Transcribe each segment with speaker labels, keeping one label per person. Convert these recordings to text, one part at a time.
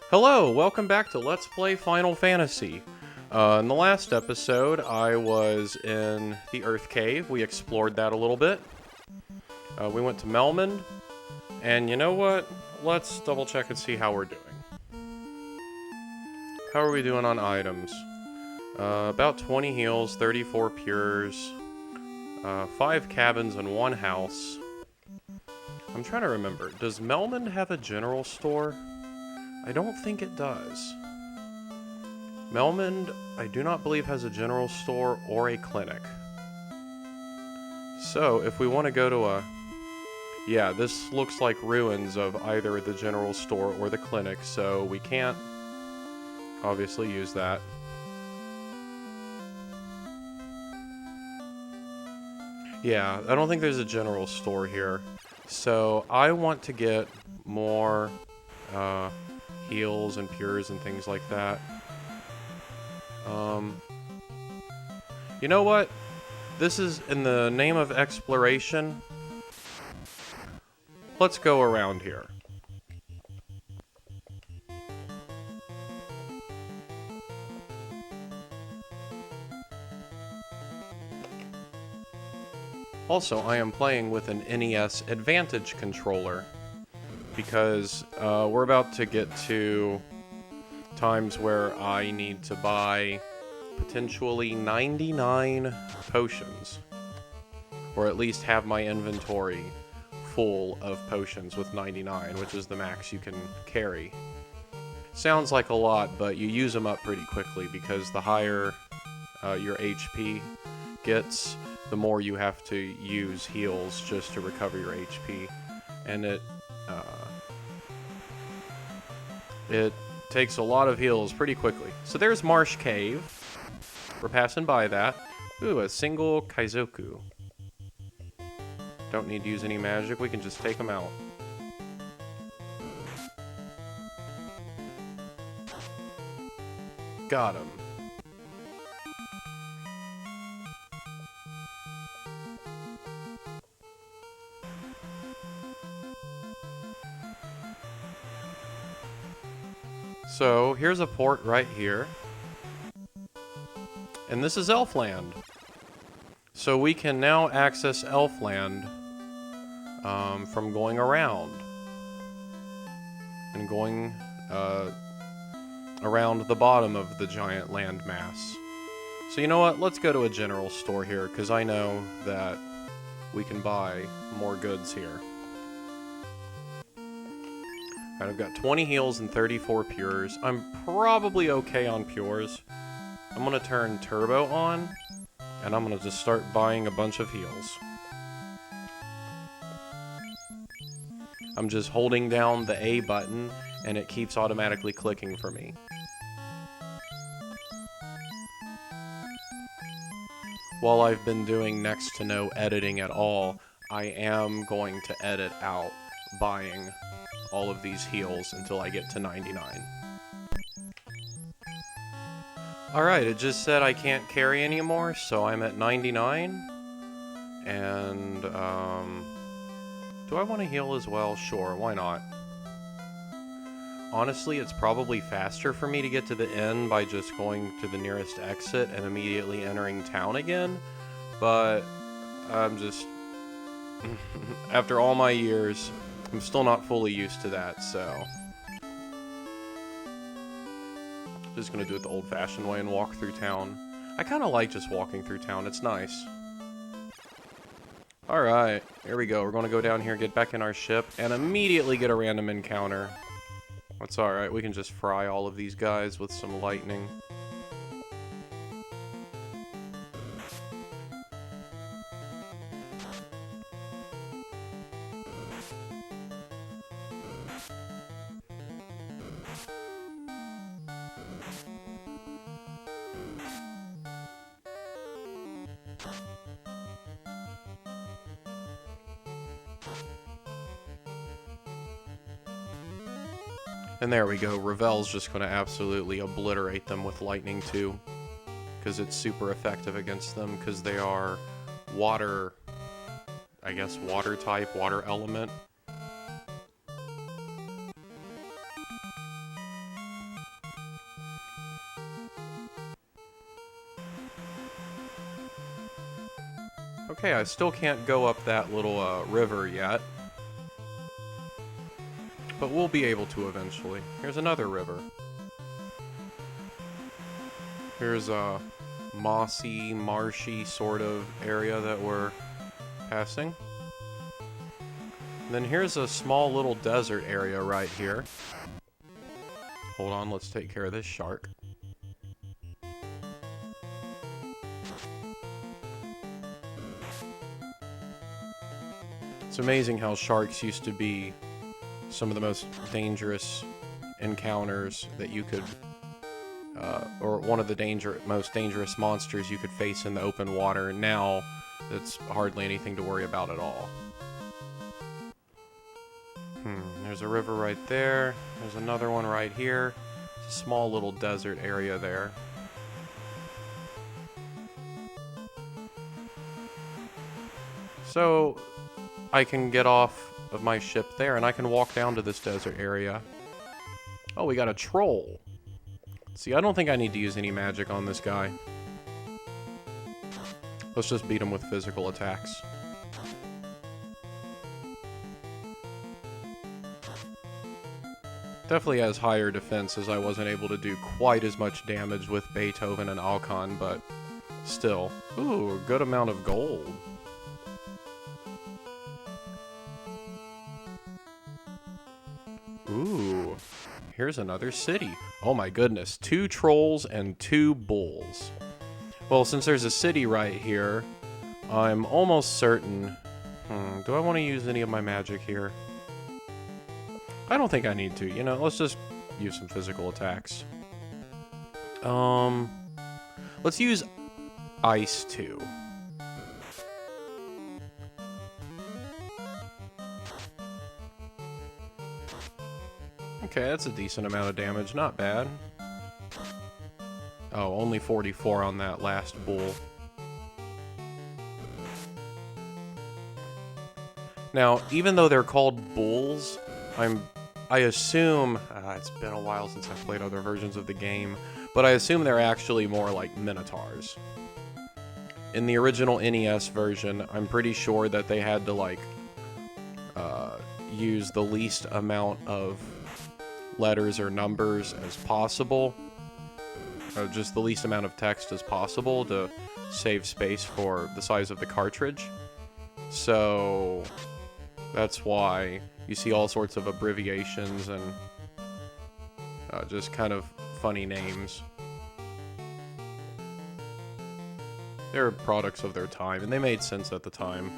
Speaker 1: Hello, welcome back to Let's Play Final Fantasy. In the last episode, I was in the Earth Cave. We explored that a little bit. We went to Melmond, and you know what? Let's double check and see how we're doing. How are we doing on items? About 20 heals, 34 pures, 5 cabins and 1 house. I'm trying to remember, does Melmond have a general store? I don't think it does. Melmond, I do not believe, has a general store or a clinic. So, if we want to go to a... Yeah, this looks like ruins of either the general store or the clinic, so we can't obviously use that. Yeah, I don't think there's a general store here. So, I want to get more heals and pures and things like that. You know what? This is in the name of exploration. Let's go around here. Also, I am playing with an NES Advantage controller because we're about to get to times where I need to buy potentially 99 potions, or at least have my inventory full of potions with 99, which is the max you can carry. Sounds like a lot, but you use them up pretty quickly because the higher your HP gets, the more you have to use heals just to recover your HP, and it takes a lot of heals pretty quickly. So there's Marsh Cave. We're passing by that. Ooh, a single Kaizoku. Don't need to use any magic, we can just take them out. Got him. So, here's a port right here. And this is Elfland. So we can now access Elfland from going around. And going around the bottom of the giant landmass. So you know what? Let's go to a general store here, because I know that we can buy more goods here. Alright, I've got 20 heals and 34 pures. I'm probably okay on pures. I'm going to turn turbo on, and I'm going to just start buying a bunch of heals. I'm just holding down the A button, and it keeps automatically clicking for me. While I've been doing next to no editing at all, I am going to edit out buying all of these heals until I get to 99. Alright, it just said I can't carry anymore, so I'm at 99. And, do I want to heal as well? Sure, why not? Honestly, it's probably faster for me to get to the end by just going to the nearest exit and immediately entering town again, but I'm just... after all my years, I'm still not fully used to that, so... just gonna do it the old-fashioned way and walk through town. I kinda like just walking through town, it's nice. Alright, here we go. We're gonna go down here, get back in our ship, and immediately get a random encounter. That's alright, we can just fry all of these guys with some lightning. And there we go, Ravel's just going to absolutely obliterate them with lightning too. Because it's super effective against them, because they are water, I guess water type, water element. Okay, I still can't go up that little river yet. But we'll be able to eventually. Here's another river. Here's a mossy, marshy sort of area that we're passing. And then here's a small little desert area right here. Hold on, let's take care of this shark. It's amazing how sharks used to be some of the most dangerous encounters that you could, or one of the most dangerous monsters you could face in the open water. Now, it's hardly anything to worry about at all. There's a river right there. There's another one right here. It's a small little desert area there. So, I can get off of my ship there, and I can walk down to this desert area. Oh, we got a troll. See, I don't think I need to use any magic on this guy. Let's just beat him with physical attacks. Definitely has higher defense, as I wasn't able to do quite as much damage with Beethoven and Alcon, but still. Ooh, a good amount of gold. Ooh, here's another city. Oh my goodness, 2 trolls and 2 bulls. Well, since there's a city right here, I'm almost certain... do I want to use any of my magic here? I don't think I need to. You know, let's just use some physical attacks. Let's use ice too. Okay, that's a decent amount of damage. Not bad. Oh, only 44 on that last bull. Now, even though they're called bulls, I assume, it's been a while since I've played other versions of the game, but I assume they're actually more like minotaurs. In the original NES version, I'm pretty sure that they had to like use the least amount of letters or numbers as possible, just the least amount of text as possible to save space for the size of the cartridge. So that's why you see all sorts of abbreviations and just kind of funny names. They're products of their time, and they made sense at the time.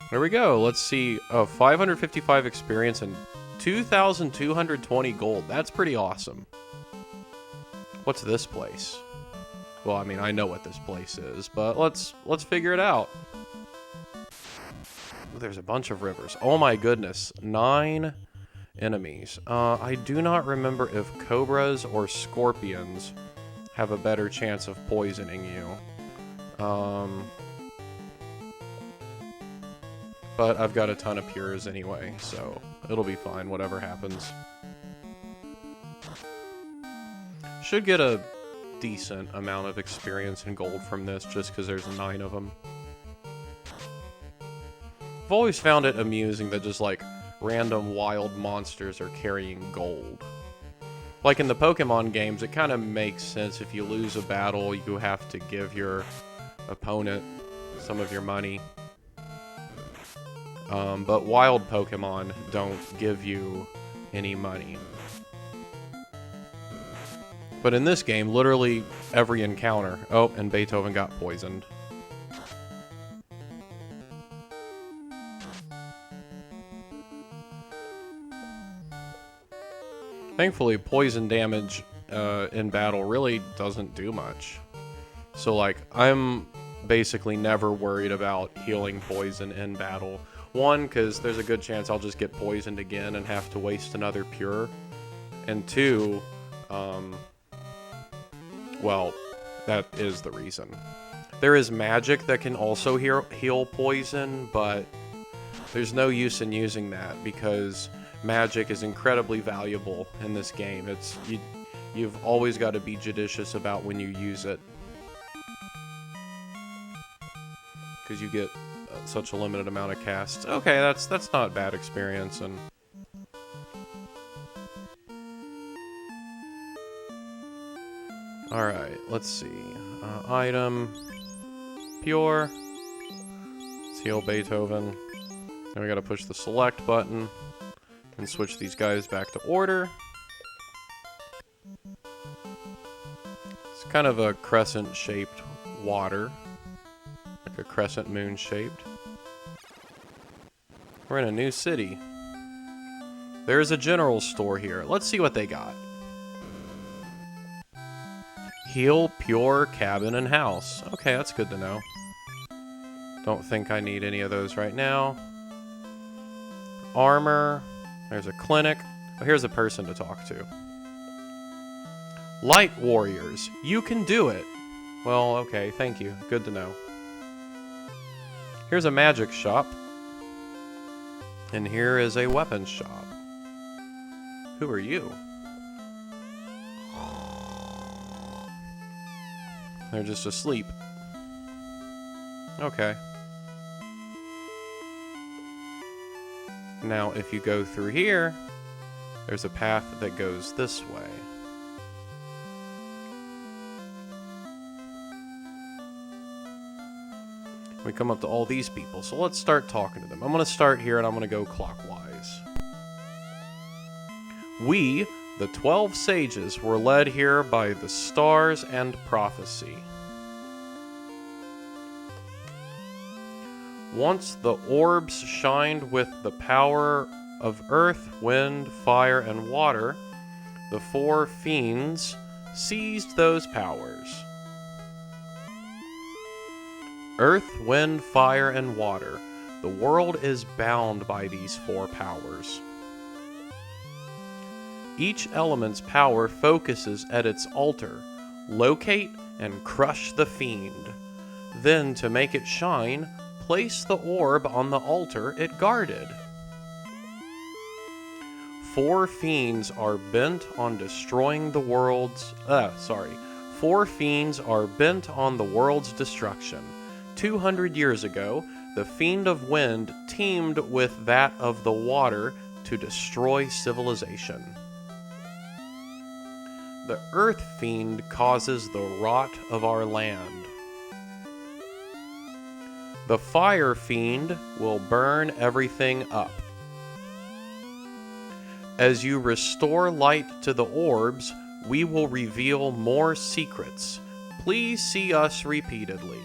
Speaker 1: There we go. Let's see. 555 experience and 2,220 gold. That's pretty awesome. What's this place? Well, I mean, I know what this place is, but let's figure it out. There's a bunch of rivers. Oh my goodness. 9 enemies. I do not remember if cobras or scorpions have a better chance of poisoning you. But I've got a ton of pures anyway, so it'll be fine, whatever happens. Should get a decent amount of experience and gold from this, just because there's 9 of them. I've always found it amusing that just, like, random wild monsters are carrying gold. Like in the Pokemon games, it kind of makes sense. If you lose a battle, you have to give your opponent some of your money. But wild Pokemon don't give you any money. But in this game, literally every encounter... Oh, and Beethoven got poisoned. Thankfully, poison damage in battle really doesn't do much. So, like, I'm basically never worried about healing poison in battle. One, because there's a good chance I'll just get poisoned again and have to waste another pure. And 2, well, that is the reason. There is magic that can also heal poison, but there's no use in using that because magic is incredibly valuable in this game. You've always got to be judicious about when you use it. Because you get such a limited amount of casts. Okay, that's not a bad experience. And alright, let's see. Item. Pure. Let's heal Beethoven. Then we gotta push the select button. And switch these guys back to order. It's kind of a crescent-shaped water. Like a crescent moon-shaped. We're in a new city. There's a general store here. Let's see what they got. Heal, Pure, Cabin, and House. Okay, that's good to know. Don't think I need any of those right now. Armor. There's a clinic. Oh, here's a person to talk to. Light Warriors. You can do it. Well, okay, thank you. Good to know. Here's a magic shop. And here is a weapons shop. Who are you? They're just asleep. Okay. Now, if you go through here, there's a path that goes this way. We come up to all these people, so let's start talking to them. I'm going to start here, and I'm going to go clockwise. We, the 12 sages, were led here by the stars and prophecy. Once the orbs shined with the power of earth, wind, fire, and water, the 4 fiends seized those powers. Earth, wind, fire, and water. The world is bound by these 4 powers. Each element's power focuses at its altar. Locate and crush the fiend. Then, to make it shine, place the orb on the altar it guarded. 4 fiends are bent on destroying the world's... 4 fiends are bent on the world's destruction. 200 years ago, the Fiend of Wind teamed with that of the water to destroy civilization. The Earth Fiend causes the rot of our land. The Fire Fiend will burn everything up. As you restore light to the orbs, we will reveal more secrets. Please see us repeatedly.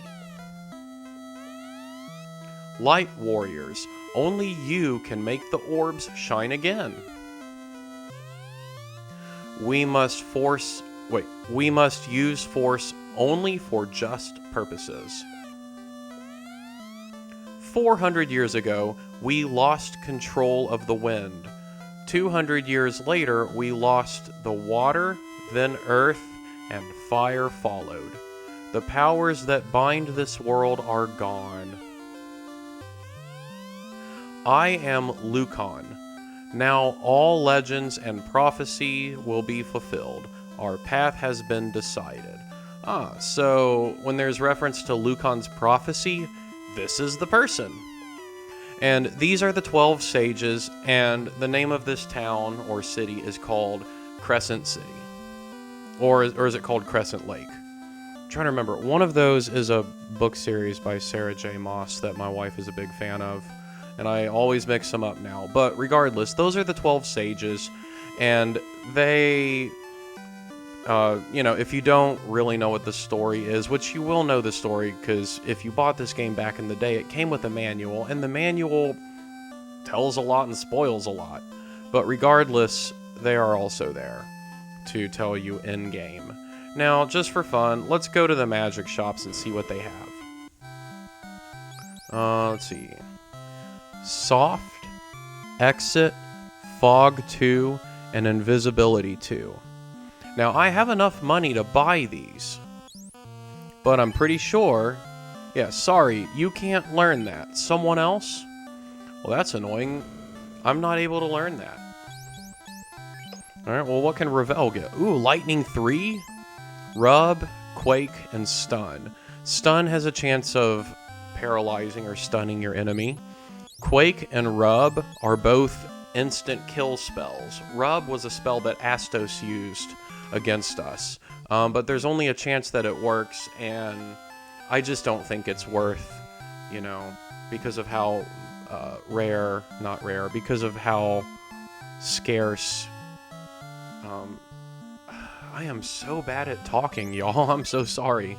Speaker 1: Light Warriors, only you can make the orbs shine again. We must use force only for just purposes. 400 years ago, we lost control of the wind. 200 years later, we lost the water, then earth, and fire followed. The powers that bind this world are gone. I am Lucan. Now all legends and prophecy will be fulfilled. Our path has been decided. So when there's reference to Lucan's prophecy, this is the person. And these are the 12 sages, and the name of this town or city is called Crescent City. Or is it called Crescent Lake? I'm trying to remember. One of those is a book series by Sarah J. Maas that my wife is a big fan of. And I always mix them up now. But regardless, those are the 12 sages. And they, if you don't really know what the story is, which you will know the story, because if you bought this game back in the day, it came with a manual. And the manual tells a lot and spoils a lot. But regardless, they are also there to tell you in-game. Now, just for fun, let's go to the magic shops and see what they have. Let's see. Soft, Exit, Fog 2, and Invisibility 2. Now, I have enough money to buy these, but I'm pretty sure... Yeah, sorry, you can't learn that. Someone else? Well, that's annoying. I'm not able to learn that. Alright, well, what can Ravel get? Ooh, Lightning 3? Rub, Quake, and Stun. Stun has a chance of paralyzing or stunning your enemy. Quake and Rub are both instant kill spells. Rub was a spell that Astos used against us, but there's only a chance that it works, and I just don't think it's worth, you know, because of how because of how scarce. I am so bad at talking, y'all. I'm so sorry.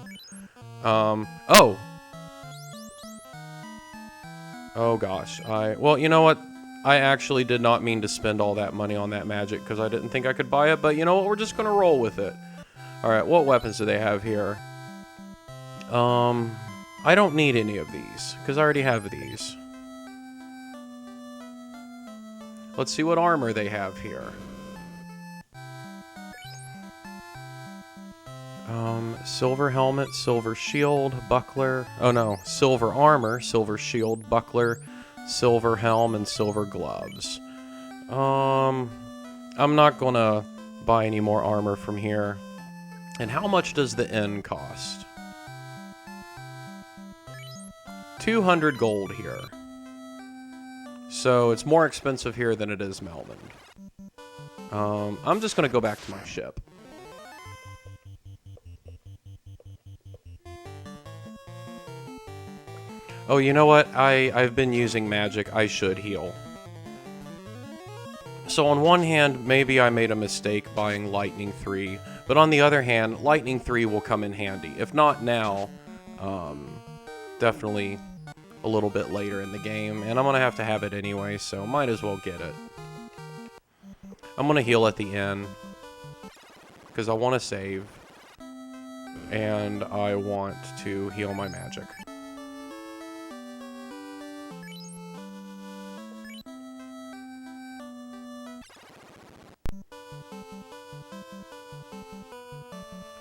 Speaker 1: Oh! Oh gosh, well, you know what? I actually did not mean to spend all that money on that magic because I didn't think I could buy it, but you know what? We're just gonna roll with it. Alright, what weapons do they have here? I don't need any of these because I already have these. Let's see what armor they have here. Silver helmet, silver shield, buckler. Oh no, silver armor, silver shield, buckler, silver helm, and silver gloves. I'm not gonna buy any more armor from here. And how much does the inn cost? 200 gold here. So it's more expensive here than it is Melmond. I'm just gonna go back to my ship. Oh, you know what? I've been using magic. I should heal. So on one hand, maybe I made a mistake buying Lightning 3, but on the other hand, Lightning 3 will come in handy. If not now, definitely a little bit later in the game, and I'm going to have it anyway, so might as well get it. I'm going to heal at the end, because I want to save, and I want to heal my magic.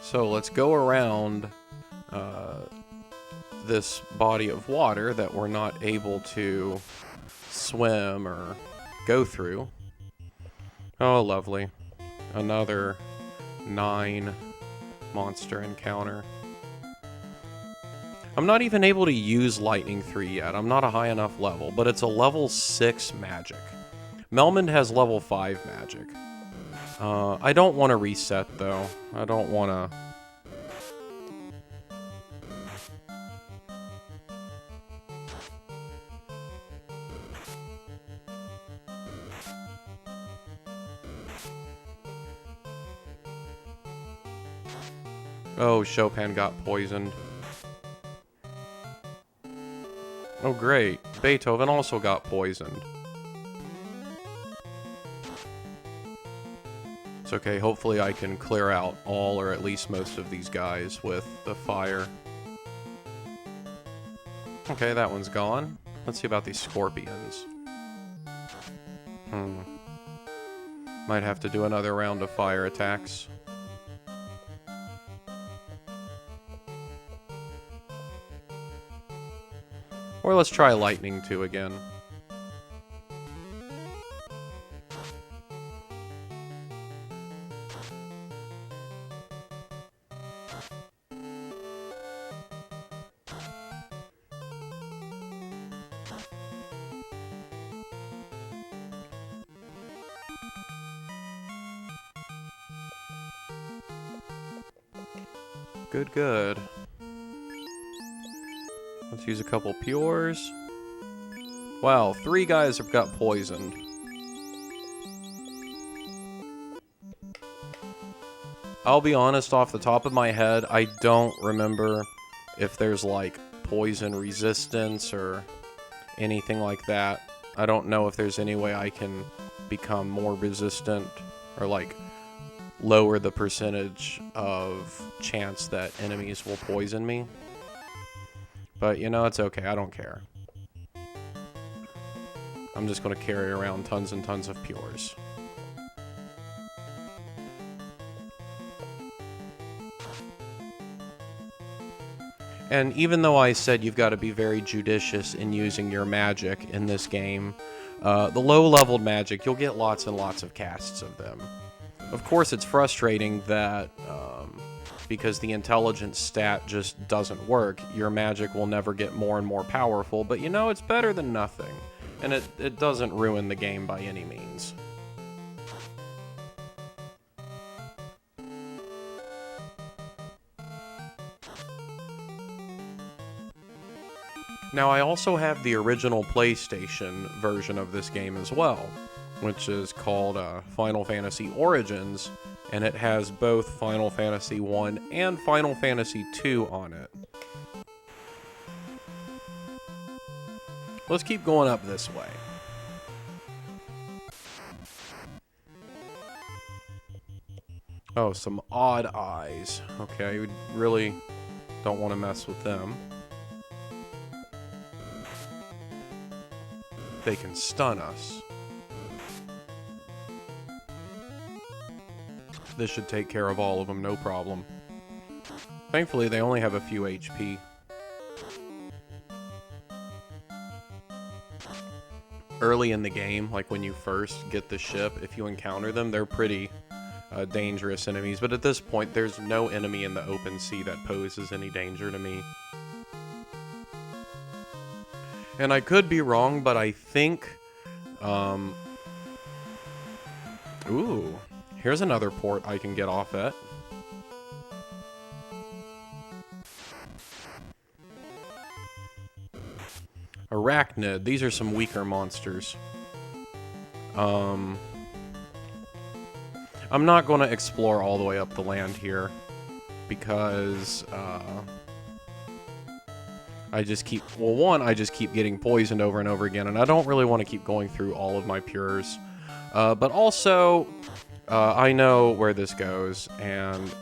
Speaker 1: So let's go around this body of water that we're not able to swim or go through. Oh, lovely. Another 9 monster encounter. I'm not even able to use Lightning 3 yet. I'm not a high enough level, but it's a level 6 magic. Melmond has level 5 magic. I don't want to reset, though. I don't want to... Oh, Chopin got poisoned. Oh, great. Beethoven also got poisoned. It's okay, hopefully I can clear out all or at least most of these guys with the fire. Okay, that one's gone. Let's see about these scorpions. Might have to do another round of fire attacks. Or let's try Lightning 2 again. Good, good. Let's use a couple pures. Wow, 3 guys have got poisoned. I'll be honest, off the top of my head, I don't remember if there's like poison resistance or anything like that. I don't know if there's any way I can become more resistant or like lower the percentage of chance that enemies will poison me. But, you know, it's okay. I don't care. I'm just going to carry around tons and tons of pures. And even though I said you've got to be very judicious in using your magic in this game, the low-leveled magic, you'll get lots and lots of casts of them. Of course, it's frustrating that because the intelligence stat just doesn't work, your magic will never get more and more powerful, but you know, it's better than nothing. And it doesn't ruin the game by any means. Now, I also have the original PlayStation version of this game as well, which is called Final Fantasy Origins, and it has both Final Fantasy 1 and Final Fantasy 2 on it. Let's keep going up this way. Oh, some odd eyes. Okay, we really don't want to mess with them. They can stun us. This should take care of all of them, no problem. Thankfully, they only have a few HP. Early in the game, like when you first get the ship, if you encounter them, they're pretty dangerous enemies. But at this point, there's no enemy in the open sea that poses any danger to me. And I could be wrong, but I think... Ooh, here's another port I can get off at. Arachnid. These are some weaker monsters. I'm not going to explore all the way up the land here because I just keep... Well, one, I just keep getting poisoned over and over again, and I don't really want to keep going through all of my pures. But also, I know where this goes, and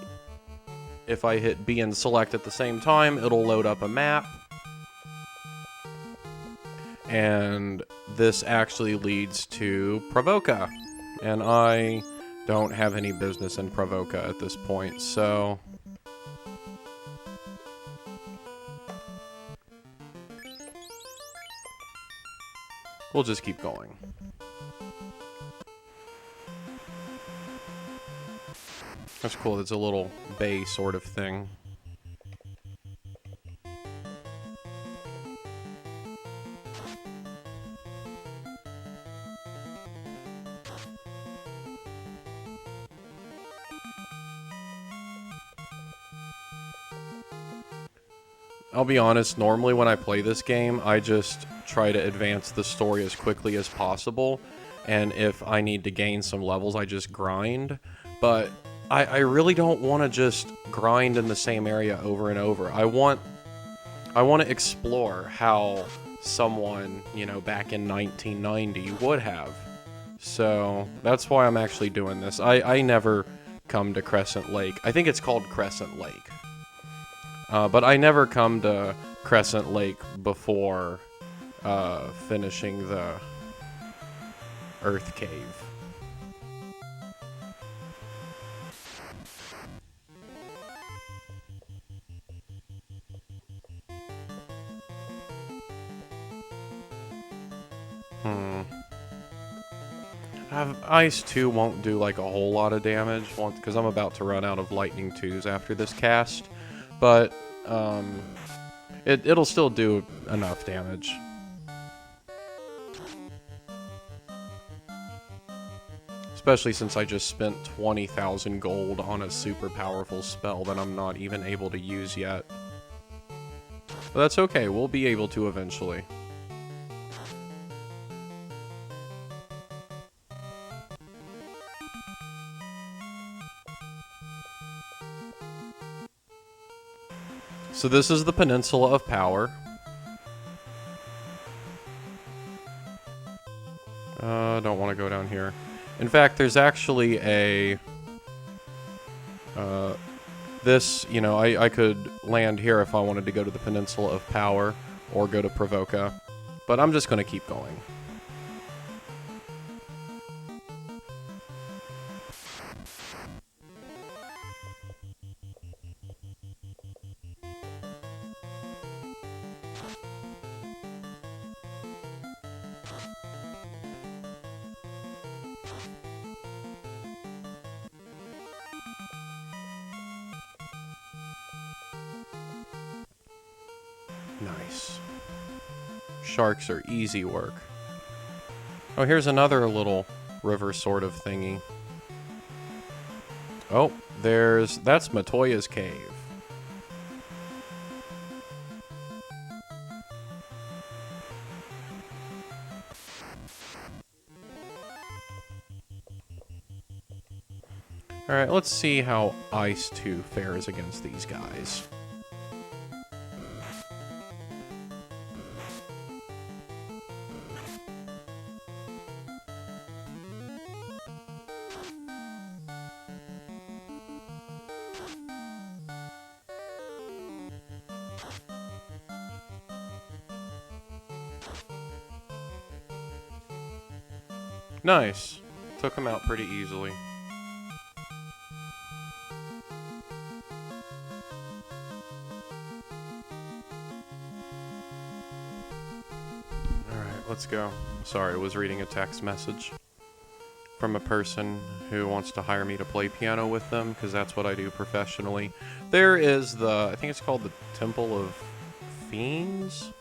Speaker 1: if I hit B and select at the same time, it'll load up a map. And this actually leads to Pravoka, and I don't have any business in Pravoka at this point, so... We'll just keep going. That's cool, it's a little bay sort of thing. I'll be honest, normally when I play this game, I just try to advance the story as quickly as possible, and if I need to gain some levels, I just grind, but I really don't want to just grind in the same area over and over. I want to explore how someone, you know, back in 1990 would have. So that's why I'm actually doing this. I never come to Crescent Lake. I think it's called Crescent Lake. But I never come to Crescent Lake before finishing the Earth Cave. Ice 2 won't do like a whole lot of damage, because I'm about to run out of Lightning 2s after this cast. But it'll still do enough damage. Especially since I just spent 20,000 gold on a super powerful spell that I'm not even able to use yet. But that's okay, we'll be able to eventually. So this is the Peninsula of Power. Don't want to go down here. In fact, there's actually a... this, you know, I could land here if I wanted to go to the Peninsula of Power, or go to Pravoka. But I'm just going to keep going. Nice. Sharks are easy work. Oh, here's another little river sort of thingy. Oh, that's Matoya's cave. Alright, let's see how Ice 2 fares against these guys. Nice. Took him out pretty easily. Alright, let's go. Sorry, I was reading a text message from a person who wants to hire me to play piano with them, because that's what I do professionally. There is I think it's called the Temple of Fiends?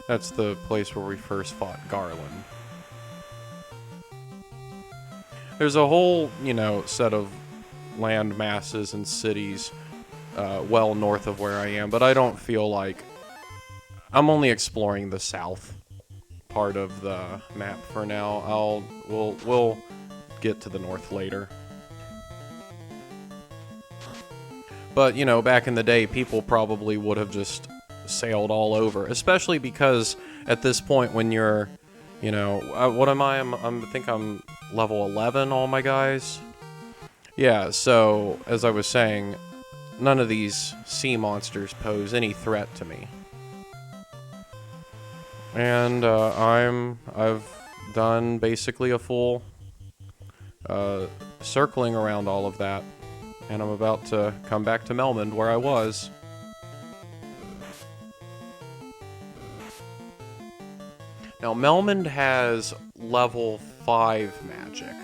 Speaker 1: That's the place where we first fought Garland. There's a whole, set of land masses and cities well north of where I am, but I don't feel like... I'm only exploring the south part of the map for now. We'll get to the north later. But, back in the day, people probably would have just sailed all over, especially because at this point when you're, what am I? I think I'm level 11, all my guys. Yeah, so, as I was saying, none of these sea monsters pose any threat to me. And, I've done basically a full, circling around all of that. And I'm about to come back to Melmond, where I was. Now, Melmond has level 5 magic.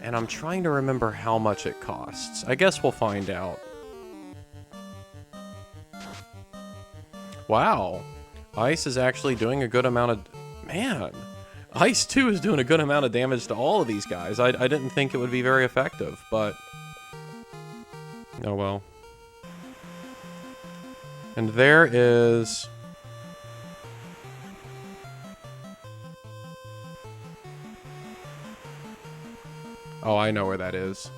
Speaker 1: And I'm trying to remember how much it costs. I guess we'll find out. Wow. Ice is actually doing a good amount of... Man. Ice 2 is doing a good amount of damage to all of these guys. I didn't think it would be very effective, but... Oh well. And there is... Oh, I know where that is.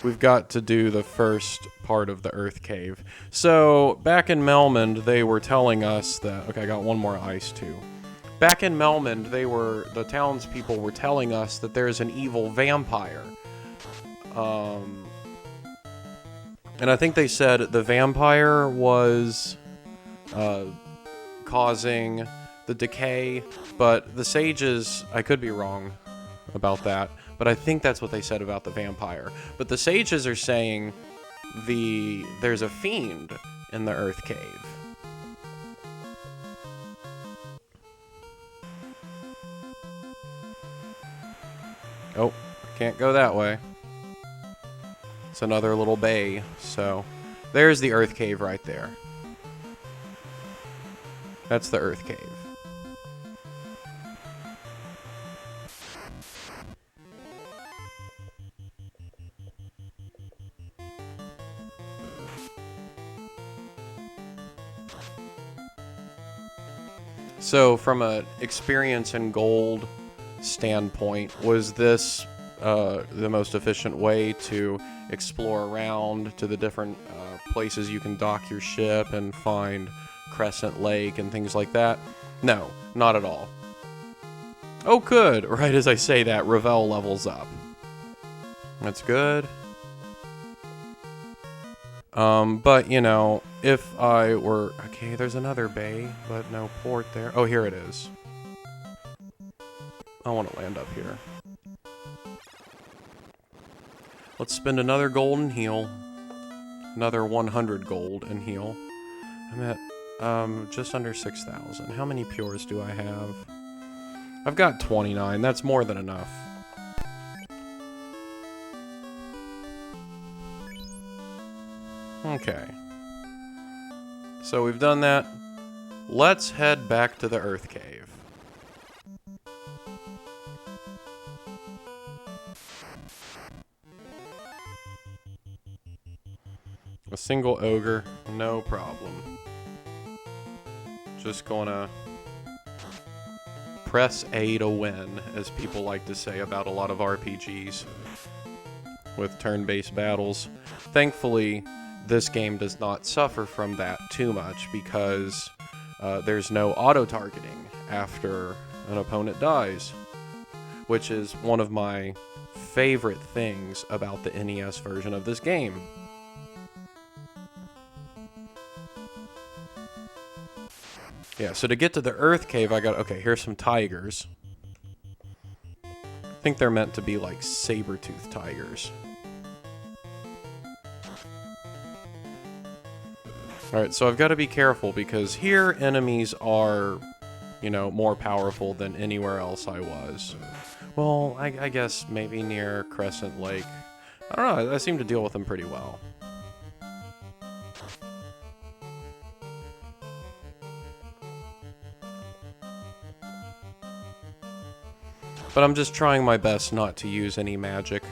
Speaker 1: We've got to do the first part of the Earth Cave. So, back in Melmond, they were telling us that... Okay, I got one more ice, too. Back in Melmond, the townspeople were telling us that there's an evil vampire. And I think they said the vampire was causing the decay, but the sages, I could be wrong about that, but I think that's what they said about the vampire. But the sages are saying there's a fiend in the Earth Cave. Oh, can't go that way. It's another little bay, so there's the Earth Cave right there. That's the Earth Cave. So, from an experience in gold standpoint, was this the most efficient way to explore around to the different places you can dock your ship and find Crescent Lake and things like that? No, not at all. Oh, good! Right as I say that, Ravel levels up. That's good. But, if I were... Okay, there's another bay, but no port there. Oh, here it is. I want to land up here. Let's spend another golden heal. Another 100 gold and heal. I'm at, just under 6,000. How many pures do I have? I've got 29. That's more than enough. Okay. So we've done that. Let's head back to the Earth Cave. A single ogre, no problem. Just gonna press A to win, as people like to say about a lot of RPGs with turn-based battles. Thankfully, this game does not suffer from that too much because there's no auto-targeting after an opponent dies, which is one of my favorite things about the NES version of this game. Yeah, so to get to the Earth Cave, okay, here's some tigers. I think they're meant to be like saber-toothed tigers. Alright, so I've got to be careful because here enemies are, you know, more powerful than anywhere else I was. Well, I guess maybe near Crescent Lake. I don't know, I seem to deal with them pretty well. But I'm just trying my best not to use any magic.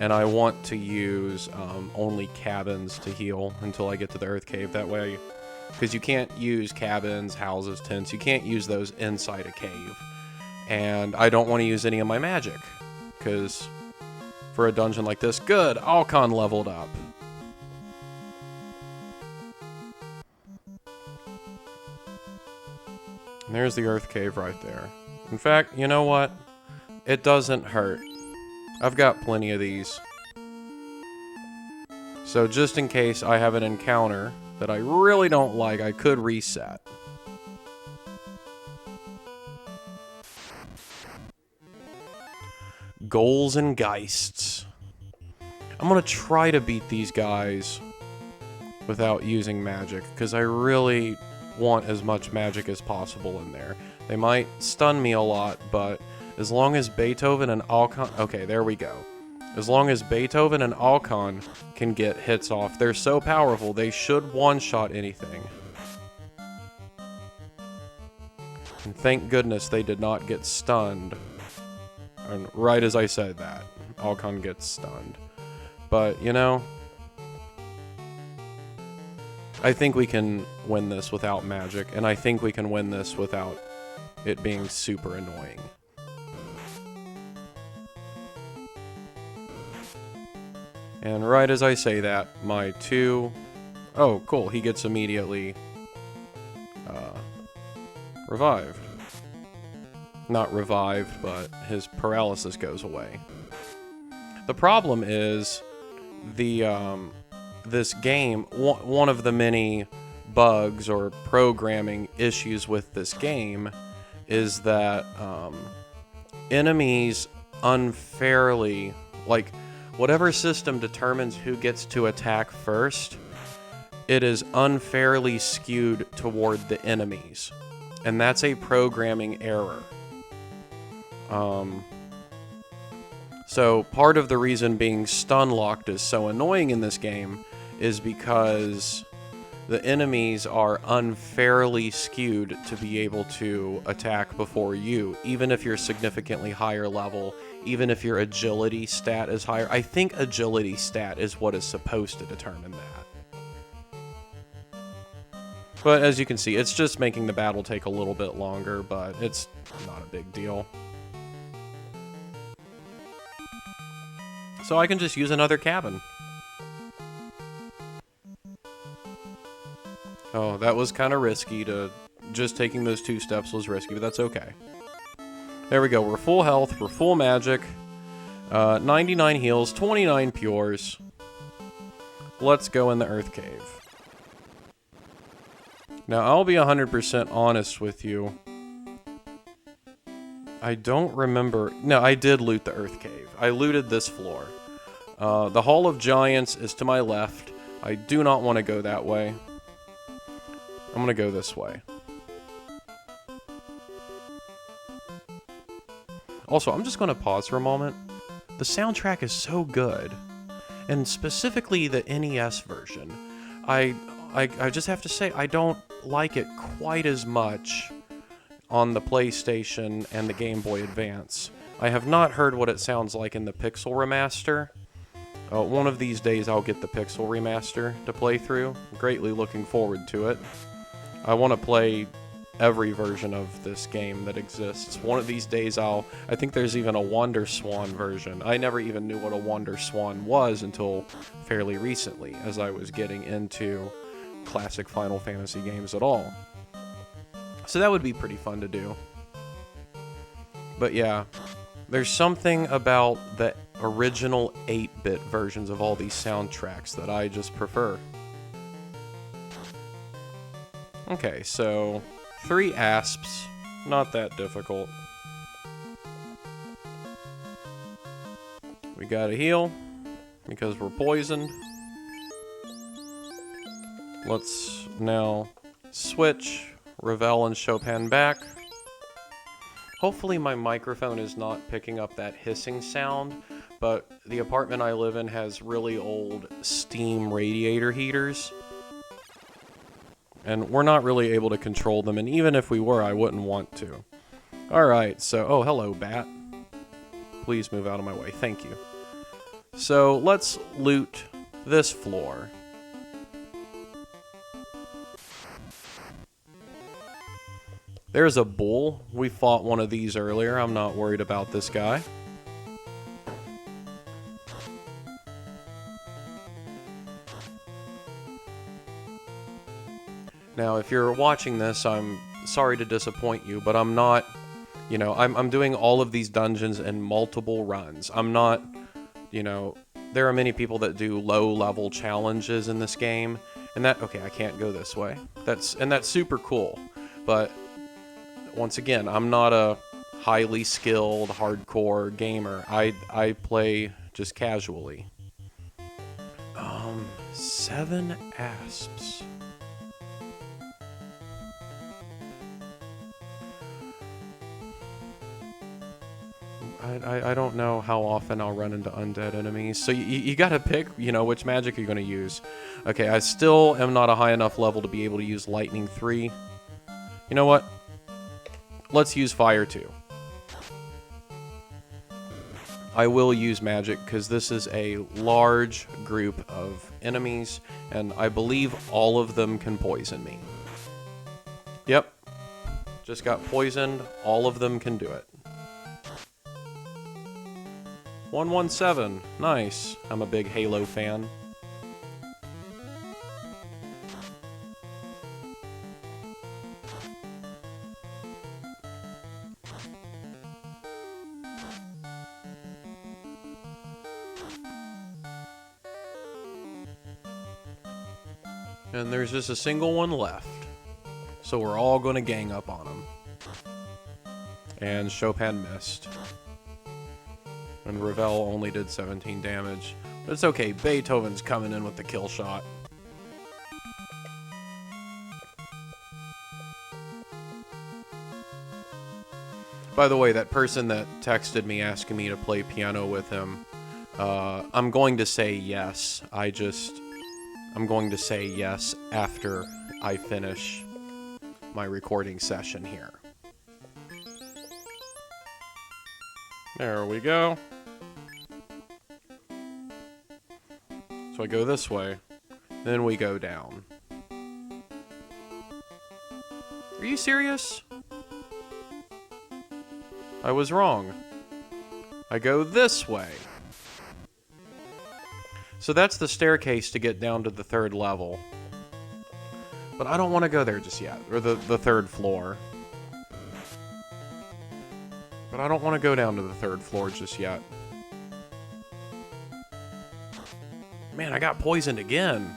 Speaker 1: And I want to use only cabins to heal until I get to the Earth Cave. That way, because you can't use cabins, houses, tents. You can't use those inside a cave. And I don't want to use any of my magic. Because for a dungeon like this, good, Alcon leveled up. And there's the Earth Cave right there. In fact, you know what? It doesn't hurt. I've got plenty of these. So just in case I have an encounter that I really don't like, I could reset. Goals and Geists. I'm gonna try to beat these guys without using magic, because I really want as much magic as possible in there. They might stun me a lot, but as long as Beethoven and Alcon... Okay, there we go. As long as Beethoven and Alcon can get hits off, they're so powerful, they should one-shot anything. And thank goodness they did not get stunned. And right as I said that, Alcon gets stunned. But, you know, I think we can win this without magic, and I think we can win this without it being super annoying. And right as I say that, my two... Oh, cool, he gets immediately revived. Not revived, but his paralysis goes away. The problem is, this game, one of the many bugs or programming issues with this game is that enemies unfairly, like, whatever system determines who gets to attack first, it is unfairly skewed toward the enemies. And that's a programming error. So part of the reason being stun locked is so annoying in this game is because the enemies are unfairly skewed to be able to attack before you, even if you're significantly higher level, even if your agility stat is higher. I think agility stat is what is supposed to determine that. But as you can see, it's just making the battle take a little bit longer, but it's not a big deal. So I can just use another cabin. Oh, that was kind of risky to... Just taking those 2 steps was risky, but that's okay. There we go, we're full health, we're full magic. 99 heals, 29 pures. Let's go in the Earth Cave. Now, I'll be 100% honest with you. I don't remember... No, I did loot the Earth Cave. I looted this floor. The Hall of Giants is to my left. I do not want to go that way. I'm going to go this way. Also, I'm just going to pause for a moment. The soundtrack is so good. And specifically the NES version. I just have to say, I don't like it quite as much on the PlayStation and the Game Boy Advance. I have not heard what it sounds like in the Pixel Remaster. One of these days I'll get the Pixel Remaster to play through. Greatly looking forward to it. I want to play every version of this game that exists. One of these days I think there's even a Wonder Swan version. I never even knew what a Wonder Swan was until fairly recently, as I was getting into classic Final Fantasy games at all. So that would be pretty fun to do. But yeah, there's something about the original 8-bit versions of all these soundtracks that I just prefer. Okay, so 3 asps, not that difficult. We gotta heal, because we're poisoned. Let's now switch Ravel and Chopin back. Hopefully my microphone is not picking up that hissing sound, but the apartment I live in has really old steam radiator heaters. And we're not really able to control them, and even if we were, I wouldn't want to. Alright, so... Oh, hello, bat. Please move out of my way. Thank you. So, let's loot this floor. There's a bull. We fought one of these earlier. I'm not worried about this guy. Now, if you're watching this, I'm sorry to disappoint you, but I'm not, you know, I'm doing all of these dungeons in multiple runs. I'm not, you know, there are many people that do low-level challenges in this game, and that, okay, I can't go this way. That's super cool, but once again, I'm not a highly skilled, hardcore gamer. I play just casually. 7 asps. I don't know how often I'll run into undead enemies. So you gotta pick, you know, which magic you're gonna use. Okay, I still am not a high enough level to be able to use Lightning 3. You know what? Let's use Fire 2. I will use magic because this is a large group of enemies, and I believe all of them can poison me. Yep. Just got poisoned. All of them can do it. 117. Nice. I'm a big Halo fan. And there's just a single one left. So we're all going to gang up on him. And Chopin missed. And Ravel only did 17 damage. But it's okay, Beethoven's coming in with the kill shot. By the way, that person that texted me asking me to play piano with him, I'm going to say yes. I'm going to say yes after I finish my recording session here. There we go. So I go this way, then we go down. Are you serious? I was wrong. I go this way. So that's the staircase to get down to the 3rd level. But I don't want to go there just yet, or the 3rd floor. But I don't want to go down to the 3rd floor just yet. Man, I got poisoned again.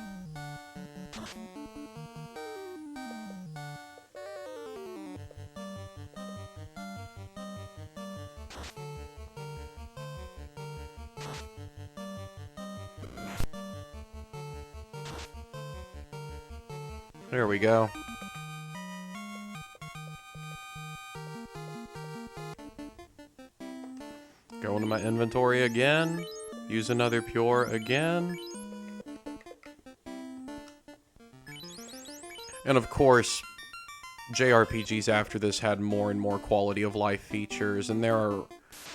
Speaker 1: There we go. Go into my inventory again. Use another pure again. And of course, JRPGs after this had more and more quality of life features, and there are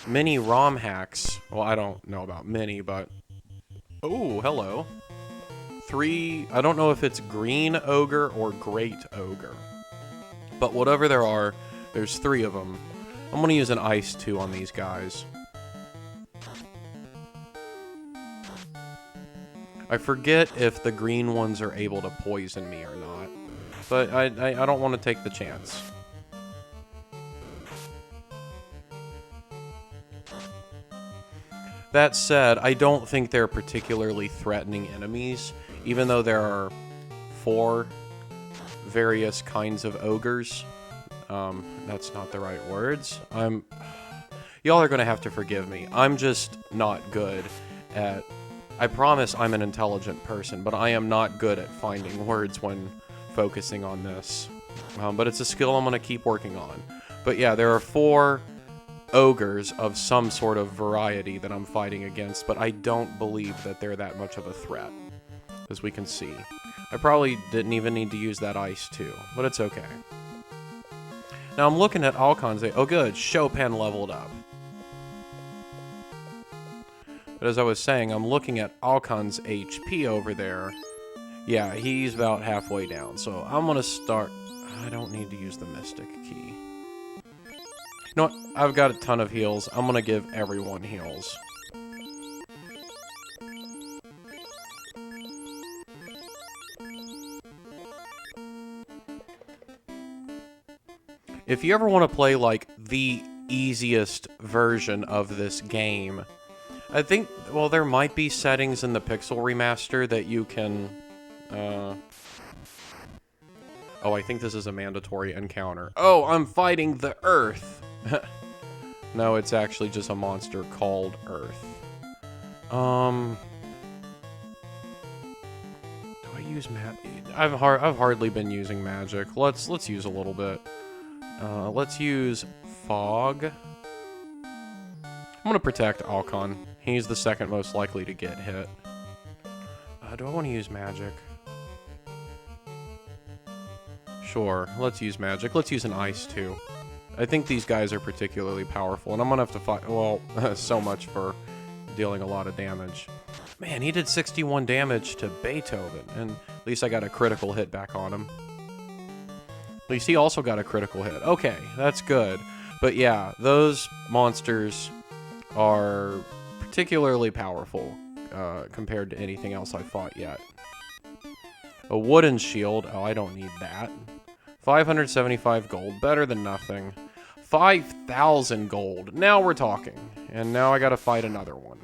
Speaker 1: many ROM hacks. Well, I don't know about many, but... Oh, hello. 3... I don't know if it's Green Ogre or Great Ogre. But whatever there are, there's 3 of them. I'm going to use an Ice 2 on these guys. I forget if the green ones are able to poison me or not. But I don't want to take the chance. That said, I don't think they're particularly threatening enemies, even though there are 4 various kinds of ogres. That's not the right words. Y'all are gonna have to forgive me. I'm just not good at... I promise I'm an intelligent person, but I am not good at finding words when focusing on this. But it's a skill I'm gonna keep working on. But yeah, there are 4 ogres of some sort of variety that I'm fighting against, but I don't believe that they're that much of a threat, as we can see. I probably didn't even need to use that Ice 2, but it's okay. Now I'm looking at Alcon's... Oh good, Chopin leveled up. But as I was saying, I'm looking at Alcon's HP over there. Yeah, he's about halfway down, so I'm gonna start... I don't need to use the Mystic Key. You know what? I've got a ton of heals. I'm gonna give everyone heals. If you ever want to play, like, the easiest version of this game, I think, well, there might be settings in the Pixel Remaster that you can, Oh, I think this is a mandatory encounter. Oh, I'm fighting the Earth! No, it's actually just a monster called Earth. Do I use I've hardly been using magic. Let's use a little bit. Let's use Fog. I'm gonna protect Alcon. He's the second most likely to get hit. Do I want to use magic? Sure, let's use magic. Let's use an Ice too. I think these guys are particularly powerful, and I'm gonna have to fight... Well, so much for dealing a lot of damage. Man, he did 61 damage to Beethoven, and at least I got a critical hit back on him. At least he also got a critical hit. Okay, that's good. But yeah, those monsters are particularly powerful compared to anything else I've fought yet. A wooden shield. Oh, I don't need that. 575 gold. Better than nothing. 5,000 gold. Now we're talking. And now I gotta fight another one.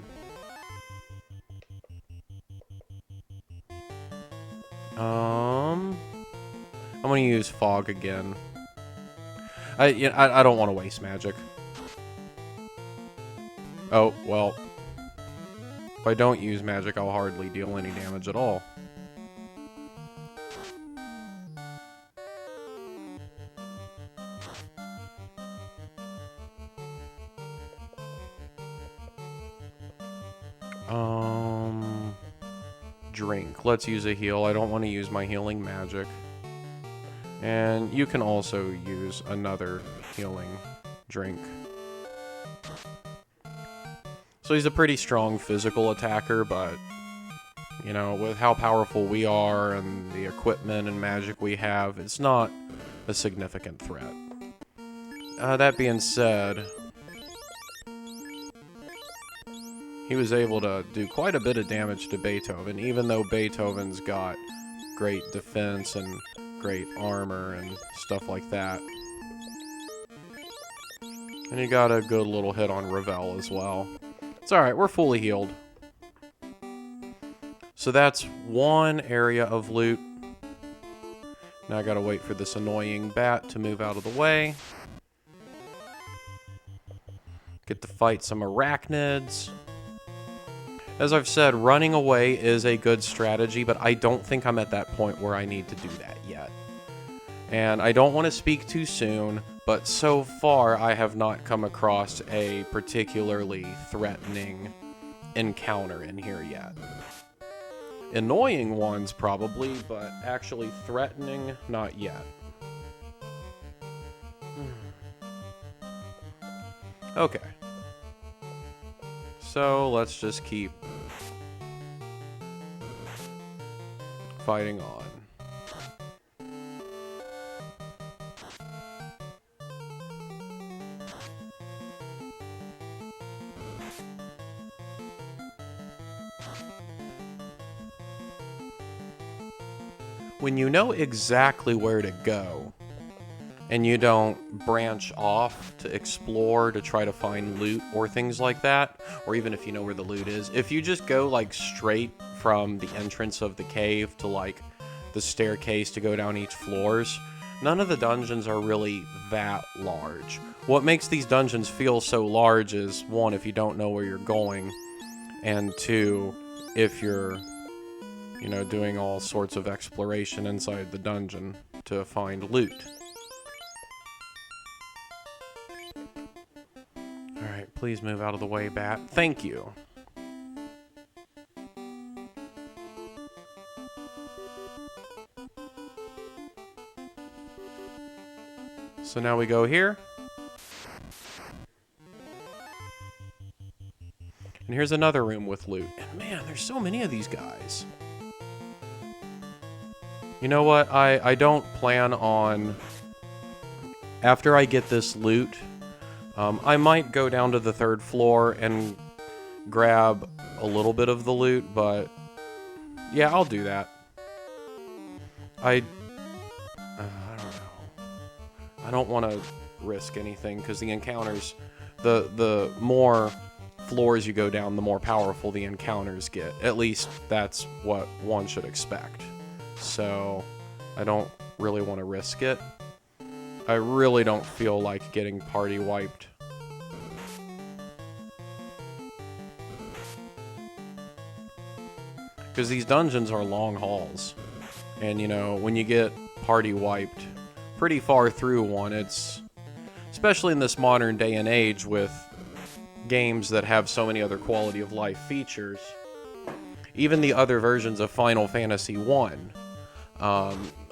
Speaker 1: I'm gonna use Fog again. I don't want to waste magic. Oh, well. If I don't use magic, I'll hardly deal any damage at all. Drink. Let's use a heal. I don't want to use my healing magic. And you can also use another healing drink. So he's a pretty strong physical attacker, but, you know, with how powerful we are and the equipment and magic we have, it's not a significant threat. That being said, he was able to do quite a bit of damage to Beethoven, even though Beethoven's got great defense and great armor and stuff like that. And he got a good little hit on Ravel as well. It's alright, we're fully healed. So that's one area of loot. Now I gotta wait for this annoying bat to move out of the way. Get to fight some arachnids. As I've said, running away is a good strategy, but I don't think I'm at that point where I need to do that yet. And I don't want to speak too soon, but so far I have not come across a particularly threatening encounter in here yet. annoying ones, probably, but actually threatening, not yet. Okay. So, let's just keep fighting on. When you know exactly where to go, and you don't branch off to explore to try to find loot or things like that, or even if you know where the loot is, if you just go like straight from the entrance of the cave to like the staircase to go down each floors, none of the dungeons are really that large. What makes these dungeons feel so large is, one, if you don't know where you're going, and two, if you're, you know, doing all sorts of exploration inside the dungeon to find loot. Alright, please move out of the way, bat. Thank you. So now we go here. And here's another room with loot. And man, there's so many of these guys. You know what? I don't plan on... After I get this loot, I might go down to the 3rd floor and grab a little bit of the loot, but... Yeah, I'll do that. I don't know. I don't want to risk anything, because the encounters... The more floors you go down, the more powerful the encounters get. At least, that's what one should expect. So, I don't really want to risk it. I really don't feel like getting party wiped. Because these dungeons are long hauls. And, you know, when you get party wiped pretty far through one, it's... Especially in this modern day and age with games that have so many other quality of life features. Even the other versions of Final Fantasy 1.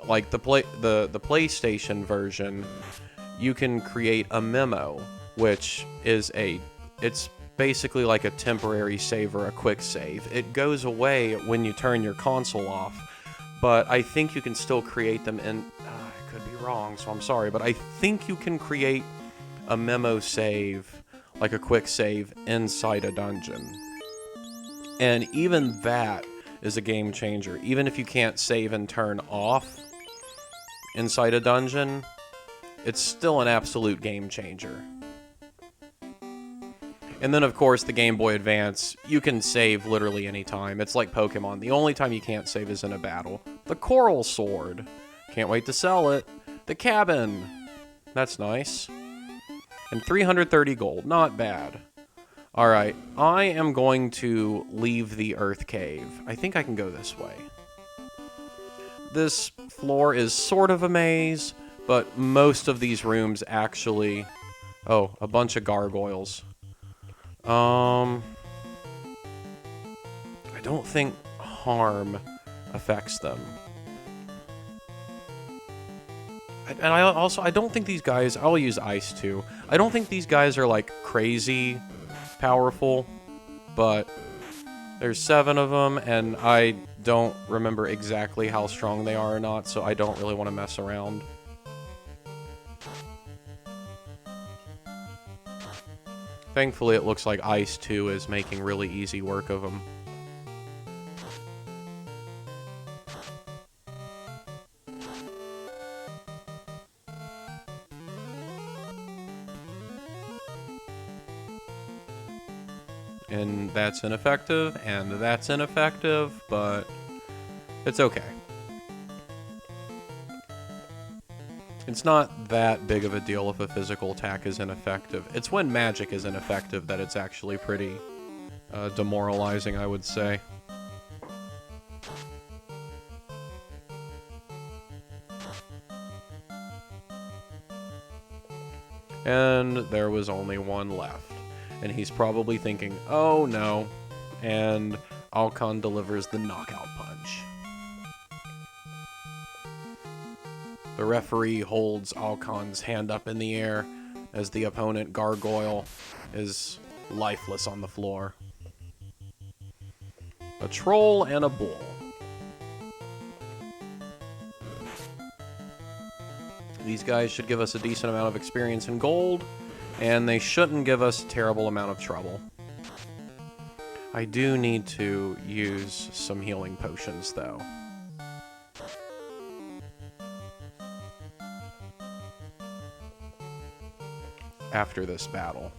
Speaker 1: Like the PlayStation version, you can create a memo, which is it's basically like a temporary save or a quick save. It goes away when you turn your console off, but I think you can still create them in, I could be wrong, so I'm sorry, but I think you can create a memo save, like a quick save, inside a dungeon. And even that is a game changer. Even if you can't save and turn off inside a dungeon, it's still an absolute game changer. And then, of course, the Game Boy Advance, you can save literally any time. It's like Pokemon. The only time you can't save is in a battle. The Coral Sword. Can't wait to sell it. The Cabin. That's nice. And 330 gold. Not bad. Alright, I am going to leave the Earth Cave. I think I can go this way. This floor is sort of a maze, but most of these rooms actually... Oh, a bunch of gargoyles. I don't think harm affects them. And I don't think these guys... I'll use ice too. I don't think these guys are like crazy powerful, but there's 7 of them, and I don't remember exactly how strong they are or not, so I don't really want to mess around. Thankfully, it looks like Ice 2 is making really easy work of them. And that's ineffective, and that's ineffective, but it's okay. It's not that big of a deal if a physical attack is ineffective. It's when magic is ineffective that it's actually pretty demoralizing, I would say. And there was only one left. And he's probably thinking, oh no. And Alcon delivers the knockout punch. The referee holds Alcon's hand up in the air as the opponent gargoyle is lifeless on the floor. A troll and a bull. These guys should give us a decent amount of experience in gold, and they shouldn't give us a terrible amount of trouble. I do need to use some healing potions, though. After this battle.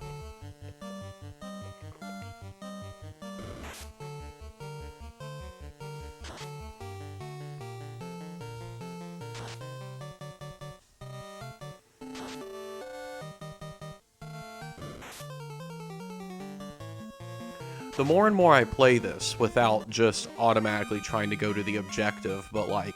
Speaker 1: The more and more I play this without just automatically trying to go to the objective, but like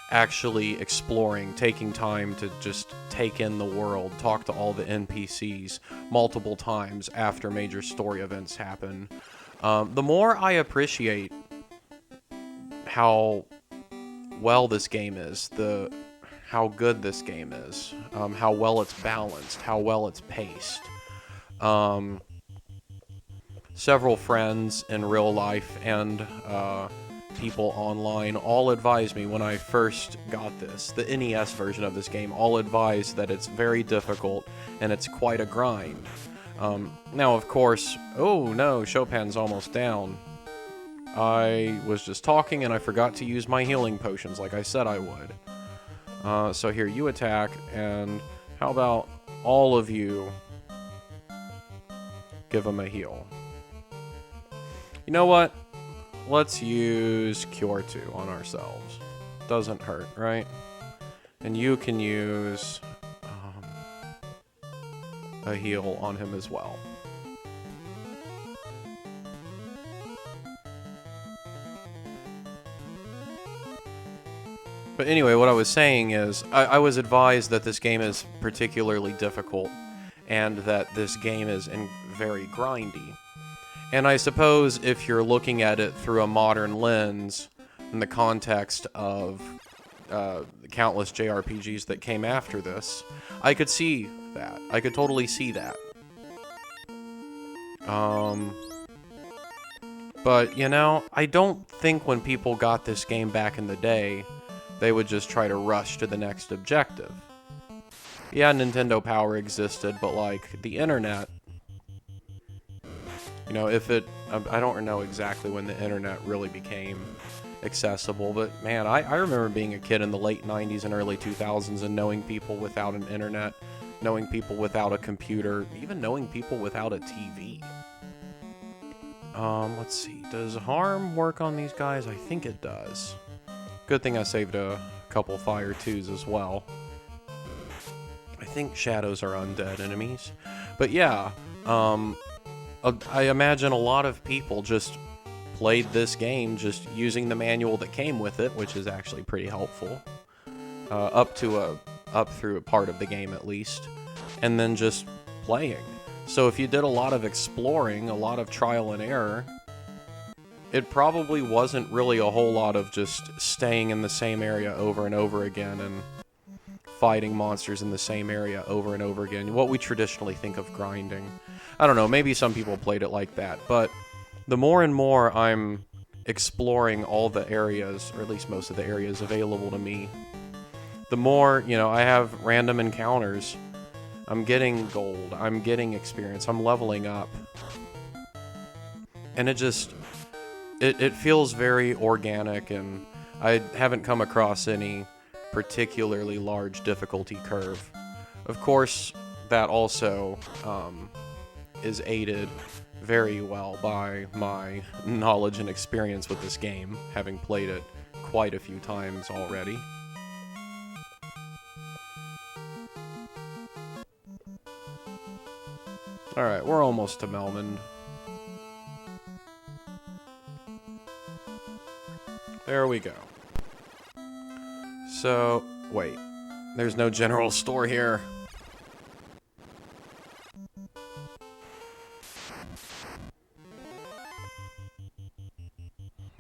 Speaker 1: actually exploring, taking time to just take in the world, talk to all the NPCs multiple times after major story events happen, the more I appreciate how well this game is, how good this game is, how well it's balanced, how well it's paced. Several friends in real life and people online all advised me when I first got this, the NES version of this game, all advised that it's very difficult and it's quite a grind. Now, of course, oh no, Chopin's almost down. I was just talking and I forgot to use my healing potions like I said I would. So here, you attack, and how about all of you give him a heal? You know what? Let's use Cure 2 on ourselves. Doesn't hurt, right? And you can use a heal on him as well. But anyway, what I was saying is, I was advised that this game is particularly difficult, and that this game is very grindy. And I suppose if you're looking at it through a modern lens, in the context of the countless JRPGs that came after this, I could see that. I could totally see that. But, you know, I don't think when people got this game back in the day, they would just try to rush to the next objective. Yeah, Nintendo Power existed, but, like, the internet... You know, I don't know exactly when the internet really became accessible, but man, I remember being a kid in the late 90s and early 2000s and knowing people without an internet, knowing people without a computer, even knowing people without a TV. Let's see, does harm work on these guys? I think it does. Good thing I saved a couple Fire 2s as well. I think shadows are undead enemies. But yeah, I imagine a lot of people just played this game just using the manual that came with it, which is actually pretty helpful, up through a part of the game at least, and then just playing. So if you did a lot of exploring, a lot of trial and error, it probably wasn't really a whole lot of just staying in the same area over and over again and fighting monsters in the same area over and over again, what we traditionally think of grinding. I don't know, maybe some people played it like that, but the more and more I'm exploring all the areas, or at least most of the areas available to me, the more, you know, I have random encounters. I'm getting gold, I'm getting experience, I'm leveling up. And it feels very organic, and I haven't come across any particularly large difficulty curve. Of course, that also is aided very well by my knowledge and experience with this game, having played it quite a few times already. Alright, we're almost to Melmond. There we go. So, wait. There's no general store here.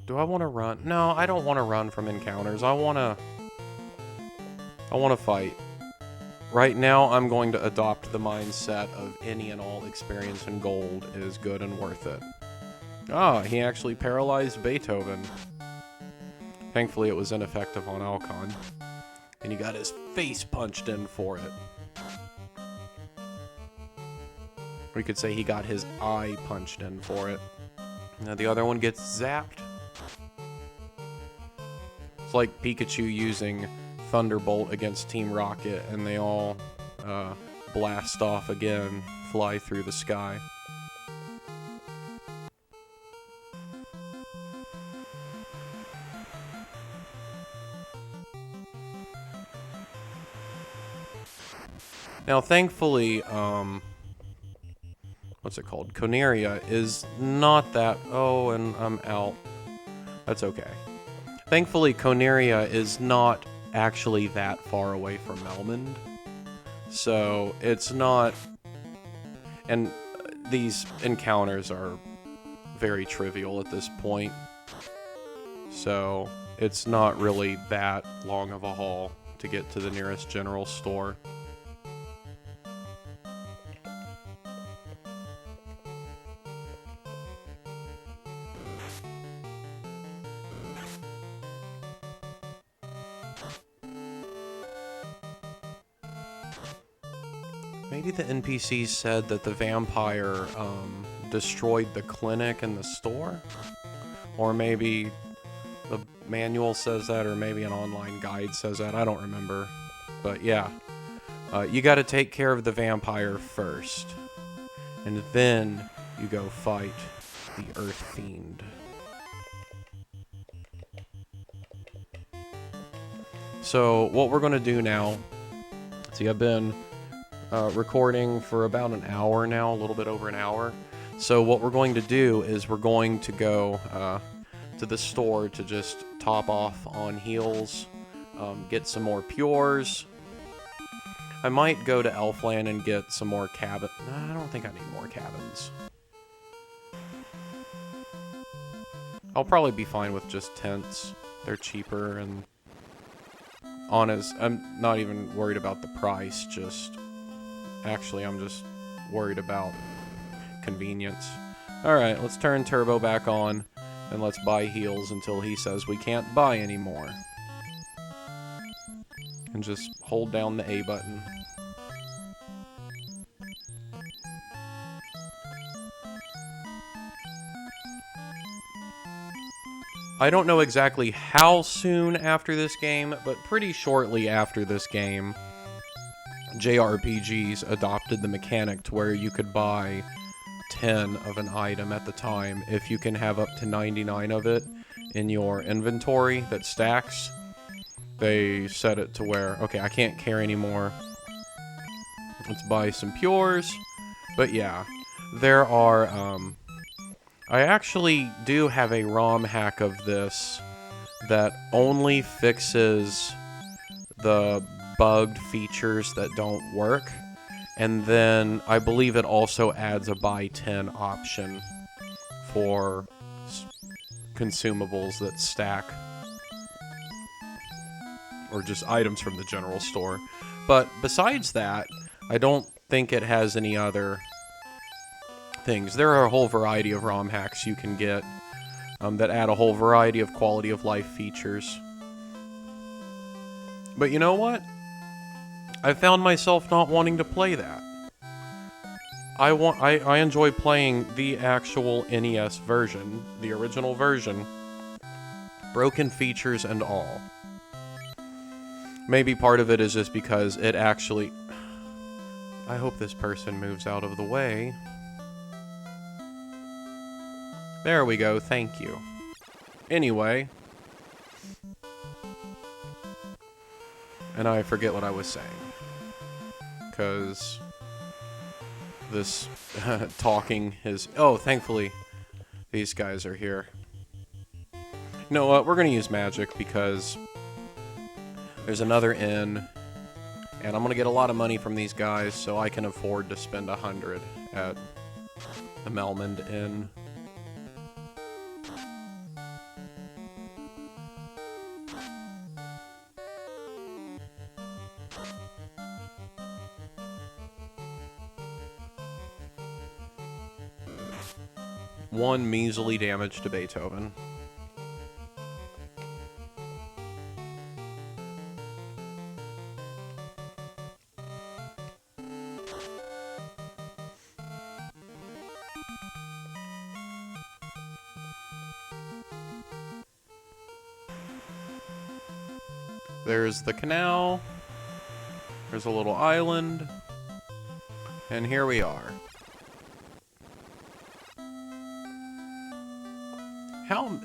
Speaker 1: Do I want to run? No, I don't want to run from encounters. I want to... I want to fight. Right now, I'm going to adopt the mindset of any and all experience in gold is good and worth it. Ah, he actually paralyzed Beethoven. Thankfully, it was ineffective on Alcon. And he got his face punched in for it. We could say he got his eye punched in for it. Now the other one gets zapped. It's like Pikachu using Thunderbolt against Team Rocket, and they all blast off again, fly through the sky. Now, thankfully, what's it called? Coneria is not that... Oh, and I'm out. That's okay. Thankfully, Coneria is not actually that far away from Melmond. So, it's not... And these encounters are very trivial at this point. So, it's not really that long of a haul to get to the nearest general store. Maybe the NPCs said that the vampire destroyed the clinic and the store? Or maybe the manual says that, or maybe an online guide says that. I don't remember. But yeah, you gotta take care of the vampire first. And then you go fight the Earth Fiend. So what we're gonna do now, see, I've been recording for about an hour now, a little bit over an hour. So what we're going to do is we're going to go to the store to just top off on heals, get some more pures. I might go to Elfland and get some more cabin. I don't think I need more cabins. I'll probably be fine with just tents. They're cheaper and honest. I'm not even worried about the price, actually, I'm just worried about convenience. Alright, let's turn Turbo back on, and let's buy heals until he says we can't buy anymore. And just hold down the A button. I don't know exactly how soon after this game, but pretty shortly after this game, JRPGs adopted the mechanic to where you could buy 10 of an item at the time if you can have up to 99 of it in your inventory that stacks. They set it to where, okay, I can't carry anymore. Let's buy some pures. But yeah, there are, I actually do have a ROM hack of this that only fixes the bugged features that don't work, and then I believe it also adds a buy 10 option for consumables that stack, or just items from the general store. But besides that, I don't think it has any other things. There are a whole variety of ROM hacks you can get that add a whole variety of quality of life features. But you know what? I found myself not wanting to play that. I enjoy playing the actual NES version, the original version, broken features and all. Maybe part of it is just because it actually... I hope this person moves out of the way. There we go, thank you. Anyway. And I forget what I was saying. Because this talking is... Oh, thankfully, these guys are here. You know what? We're going to use magic because there's another inn, and I'm going to get a lot of money from these guys, so I can afford to spend 100 at the Melmond Inn. 1 measly damage to Beethoven. There's the canal. There's a little island. And here we are.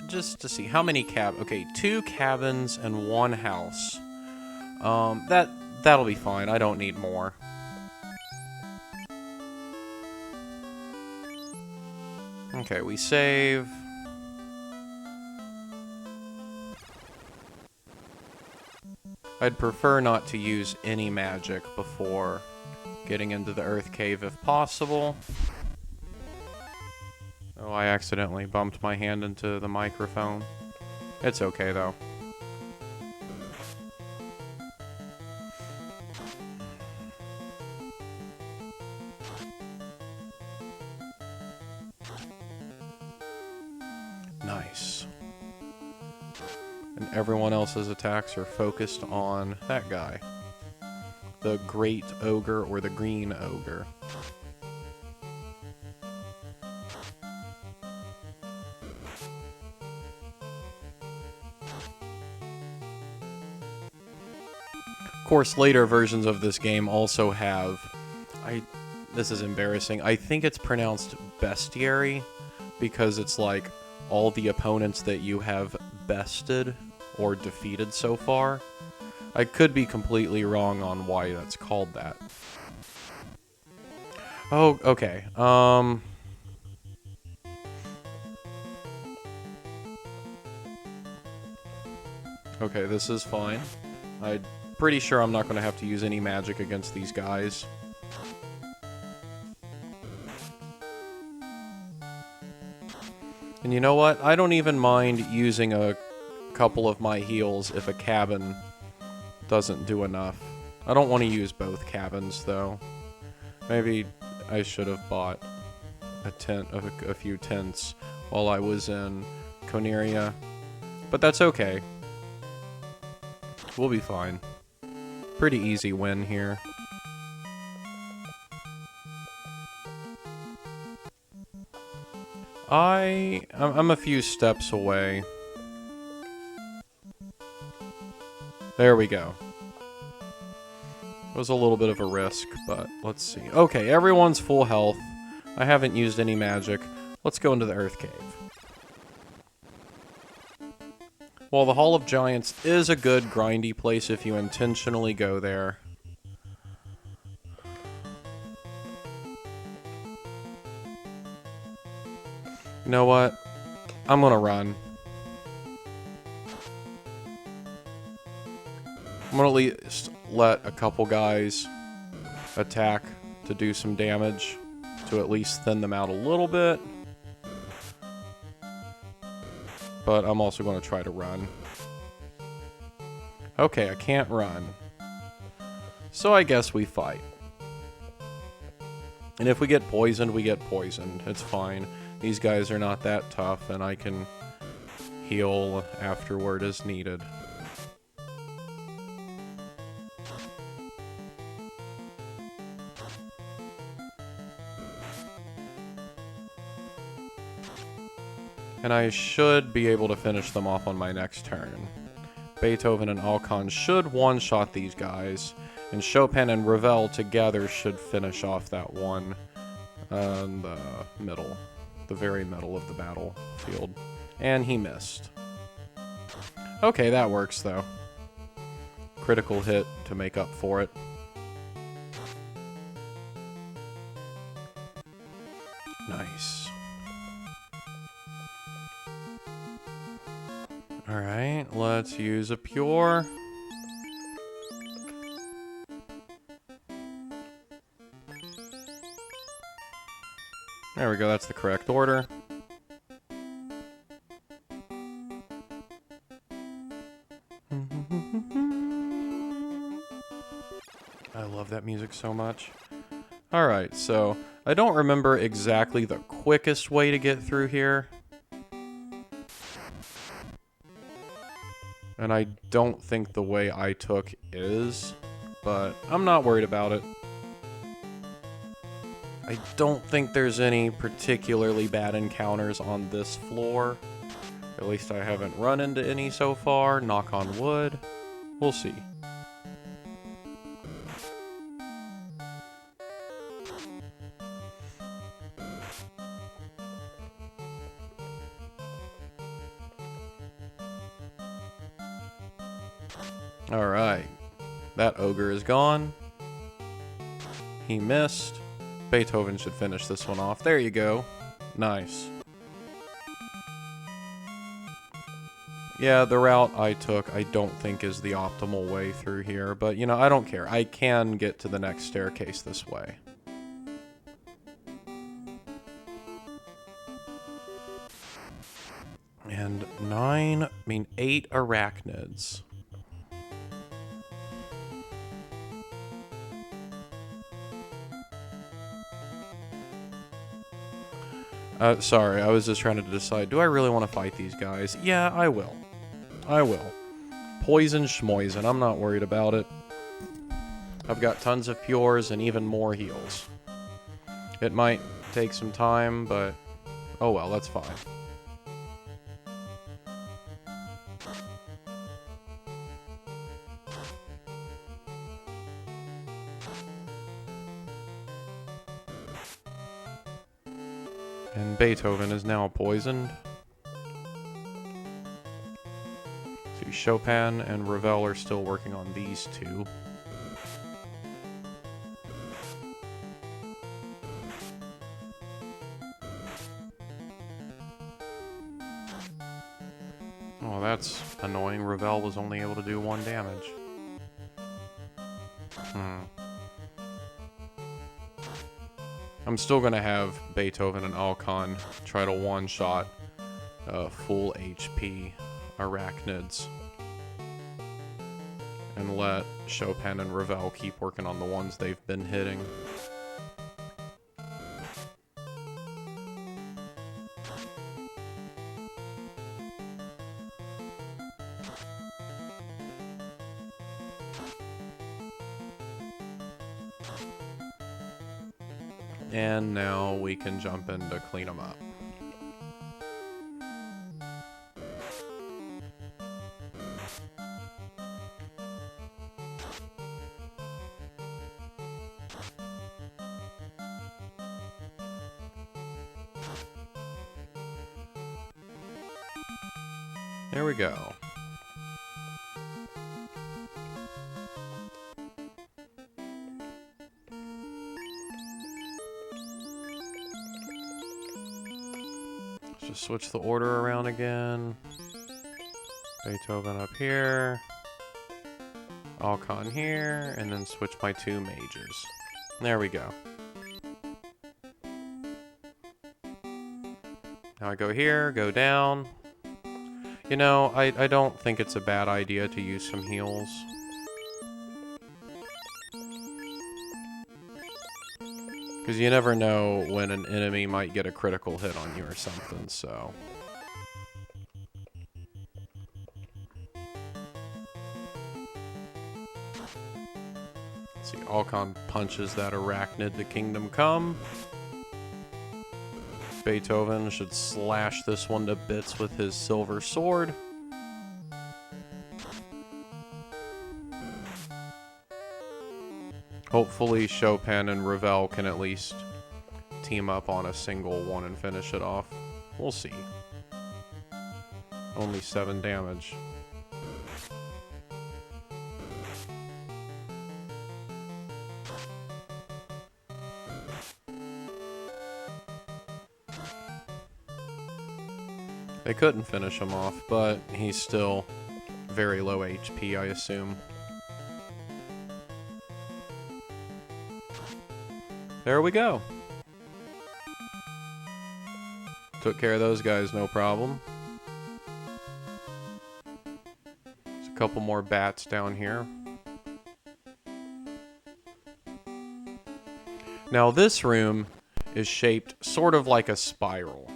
Speaker 1: Just to see, how many okay, 2 cabins and 1 house. That'll be fine. I don't need more. Okay, we save. I'd prefer not to use any magic before getting into the Earth Cave if possible. Oh, I accidentally bumped my hand into the microphone. It's okay, though. Nice. And everyone else's attacks are focused on that guy. The Great Ogre or the Green Ogre. Of course, later versions of this game also have... this is embarrassing. I think it's pronounced bestiary, because it's like all the opponents that you have bested or defeated so far. I could be completely wrong on why that's called that. Oh, okay. Okay, this is fine. I'm pretty sure I'm not going to have to use any magic against these guys. And you know what? I don't even mind using a couple of my heals if a cabin doesn't do enough. I don't want to use both cabins, though. Maybe I should have bought a few tents while I was in Coneria. But that's okay. We'll be fine. Pretty easy win here. I'm a few steps away. There we go. It was a little bit of a risk, but let's see. Okay, everyone's full health. I haven't used any magic. Let's go into the Earth Cave. Well, the Hall of Giants is a good grindy place if you intentionally go there. You know what? I'm gonna run. I'm gonna at least let a couple guys attack to do some damage, to at least thin them out a little bit. But I'm also going to try to run. Okay, I can't run. So I guess we fight. And if we get poisoned, we get poisoned. It's fine. These guys are not that tough, and I can heal afterward as needed. And I should be able to finish them off on my next turn. Beethoven and Alcon should one-shot these guys, and Chopin and Ravel together should finish off that one in the middle, the very middle of the battlefield. And he missed. Okay, that works though. Critical hit to make up for it. Nice. Alright, let's use a pure. There we go, that's the correct order. I love that music so much. Alright, so I don't remember exactly the quickest way to get through here. And I don't think the way I took is, but I'm not worried about it. I don't think there's any particularly bad encounters on this floor. At least I haven't run into any so far, knock on wood. We'll see. Alright, that ogre is gone. He missed. Beethoven should finish this one off. There you go. Nice. Yeah, the route I took I don't think is the optimal way through here, but you know, I don't care. I can get to the next staircase this way. And 8 arachnids. Sorry, I was just trying to decide, do I really want to fight these guys? Yeah, I will. I will. Poison schmoison, I'm not worried about it. I've got tons of pures and even more heals. It might take some time, but oh well, that's fine. And Beethoven is now poisoned. See, Chopin and Ravel are still working on these two. Oh, that's annoying. Ravel was only able to do 1 damage. I'm still gonna have Beethoven and Alcon try to one-shot full HP arachnids. And let Chopin and Ravel keep working on the ones they've been hitting. And now we can jump in to clean them up. There we go. Let's just switch the order around again. Beethoven up here. Alcon here, and then switch my 2 mages. There we go. Now I go here, go down. You know, I don't think it's a bad idea to use some heals. Because you never know when an enemy might get a critical hit on you or something, so... Let's see, Alcon punches that arachnid to Kingdom Come. Beethoven should slash this one to bits with his silver sword. Hopefully Chopin and Ravel can at least team up on a single one and finish it off. We'll see. Only 7 damage. They couldn't finish him off, but he's still very low HP, I assume. There we go. Took care of those guys, no problem. There's a couple more bats down here. Now this room is shaped sort of like a spiral.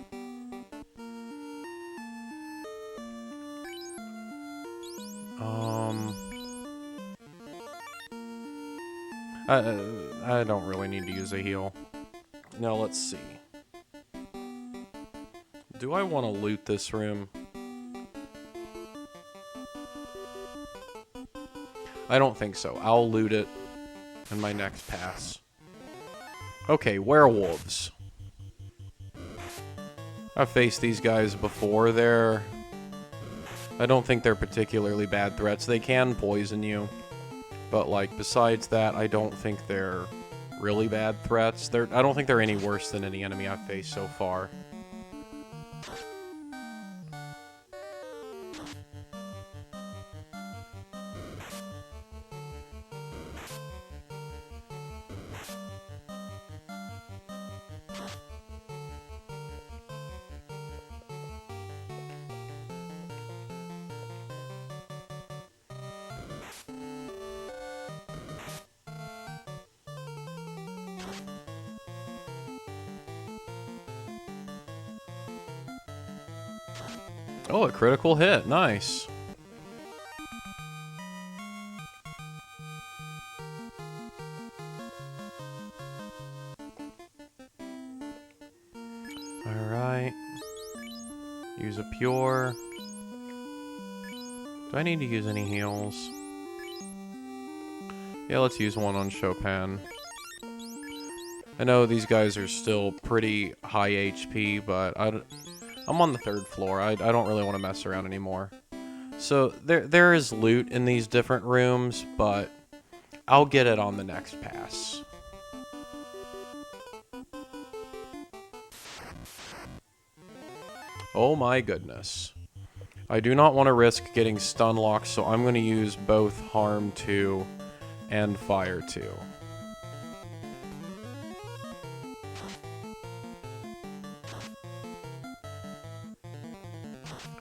Speaker 1: I don't really need to use a heal. Now let's see. Do I want to loot this room? I don't think so. I'll loot it in my next pass. Okay, werewolves. I've faced these guys before. I don't think they're particularly bad threats. They can poison you. But, like, besides that, I don't think they're really bad threats. I don't think they're any worse than any enemy I've faced so far. Oh, a critical hit. Nice. Alright. Use a pure. Do I need to use any heals? Yeah, let's use one on Chopin. I know these guys are still pretty high HP, but I'm on the 3rd floor. I don't really want to mess around anymore. So there is loot in these different rooms, but I'll get it on the next pass. Oh my goodness. I do not want to risk getting stun locked, so I'm going to use both Harm 2 and Fire 2.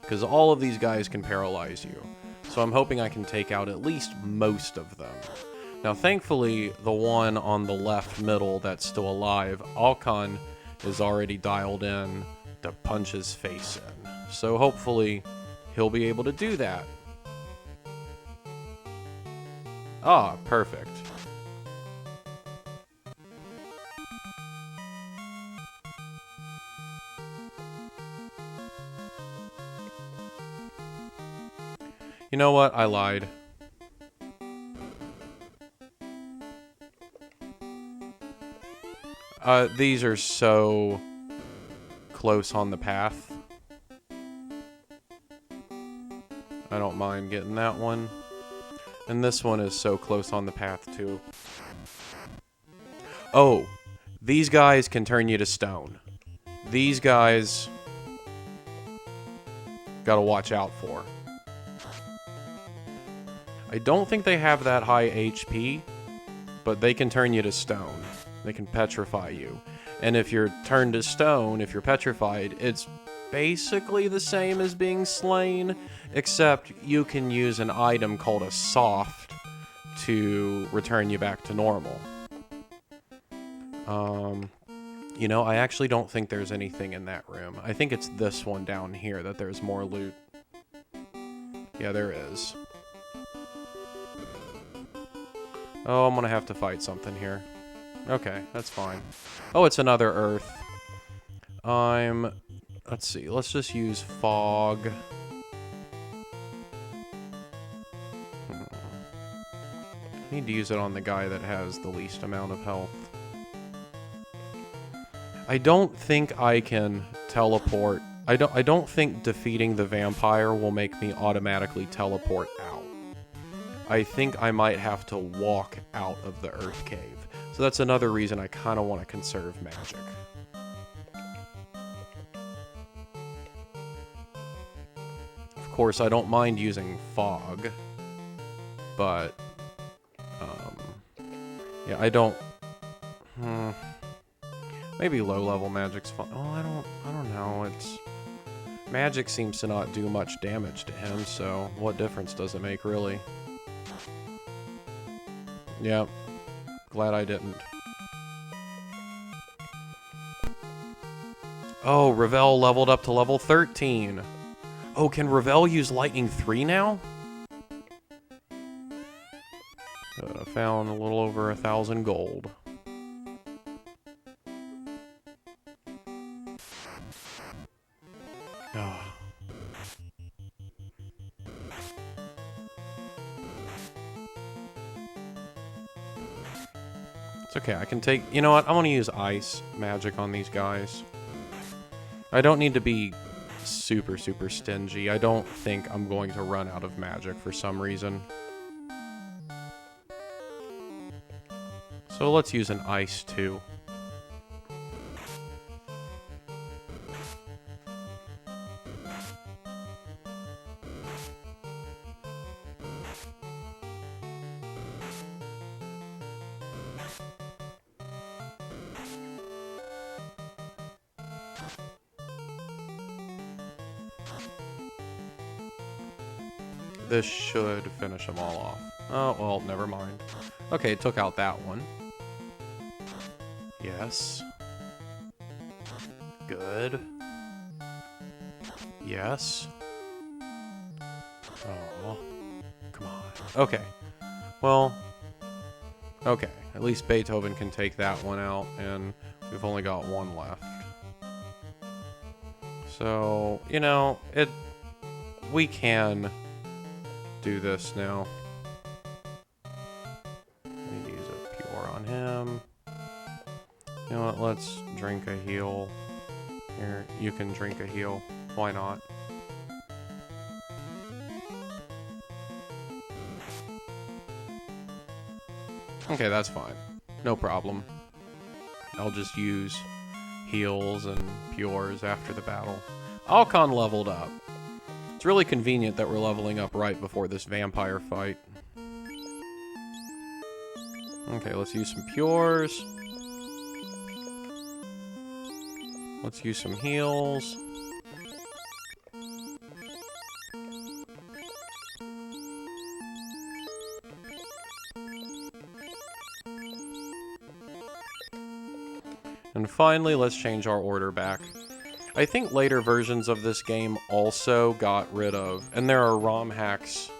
Speaker 1: Because all of these guys can paralyze you. So I'm hoping I can take out at least most of them. Now, thankfully, the one on the left middle that's still alive, Alkan, is already dialed in to punch his face in. So hopefully, he'll be able to do that. Ah, perfect. You know what? I lied. These are so close on the path. I don't mind getting that one. And this one is so close on the path, too. Oh, these guys can turn you to stone. These guys gotta watch out for. I don't think they have that high HP, but they can turn you to stone. They can petrify you. And if you're turned to stone, if you're petrified, it's basically the same as being slain, except you can use an item called a soft to return you back to normal. You know, I actually don't think there's anything in that room. I think it's this one down here that there's more loot. Yeah, there is. Oh, I'm gonna have to fight something here. Okay, that's fine. Oh, it's another Earth. Let's see, let's just use Fog. Need to use it on the guy that has the least amount of health. I don't think I can teleport. I don't think defeating the vampire will make me automatically teleport out. I think I might have to walk out of the Earth Cave. So that's another reason I kind of want to conserve magic. Of course, I don't mind using Fog, but yeah, I don't. Maybe low-level magic's fun. Oh, I don't know. Magic seems to not do much damage to him, so what difference does it make, really? Yep. Glad I didn't. Oh, Ravel leveled up to level 13. Oh, can Ravel use Lightning 3 now? Found a little over 1,000 gold. Oh. It's okay, I can take... You know what? I want to use ice magic on these guys. I don't need to be super, super stingy. I don't think I'm going to run out of magic for some reason. So let's use an ice too. This should finish them all off. Oh, well, never mind. Okay, it took out that one. Yes. Good. Yes. Oh, come on. Okay. Well, okay. At least Beethoven can take that one out, and we've only got one left. So, you know, we can do this now. I need to use a pure on him. You know what, let's drink a heal. Here, you can drink a heal. Why not? Okay, that's fine. No problem. I'll just use heals and pures after the battle. Alcon leveled up. It's really convenient that we're leveling up right before this vampire fight. Okay, let's use some pures. Let's use some heals. And finally, let's change our order back. I think later versions of this game also got rid of, and there are ROM hacks.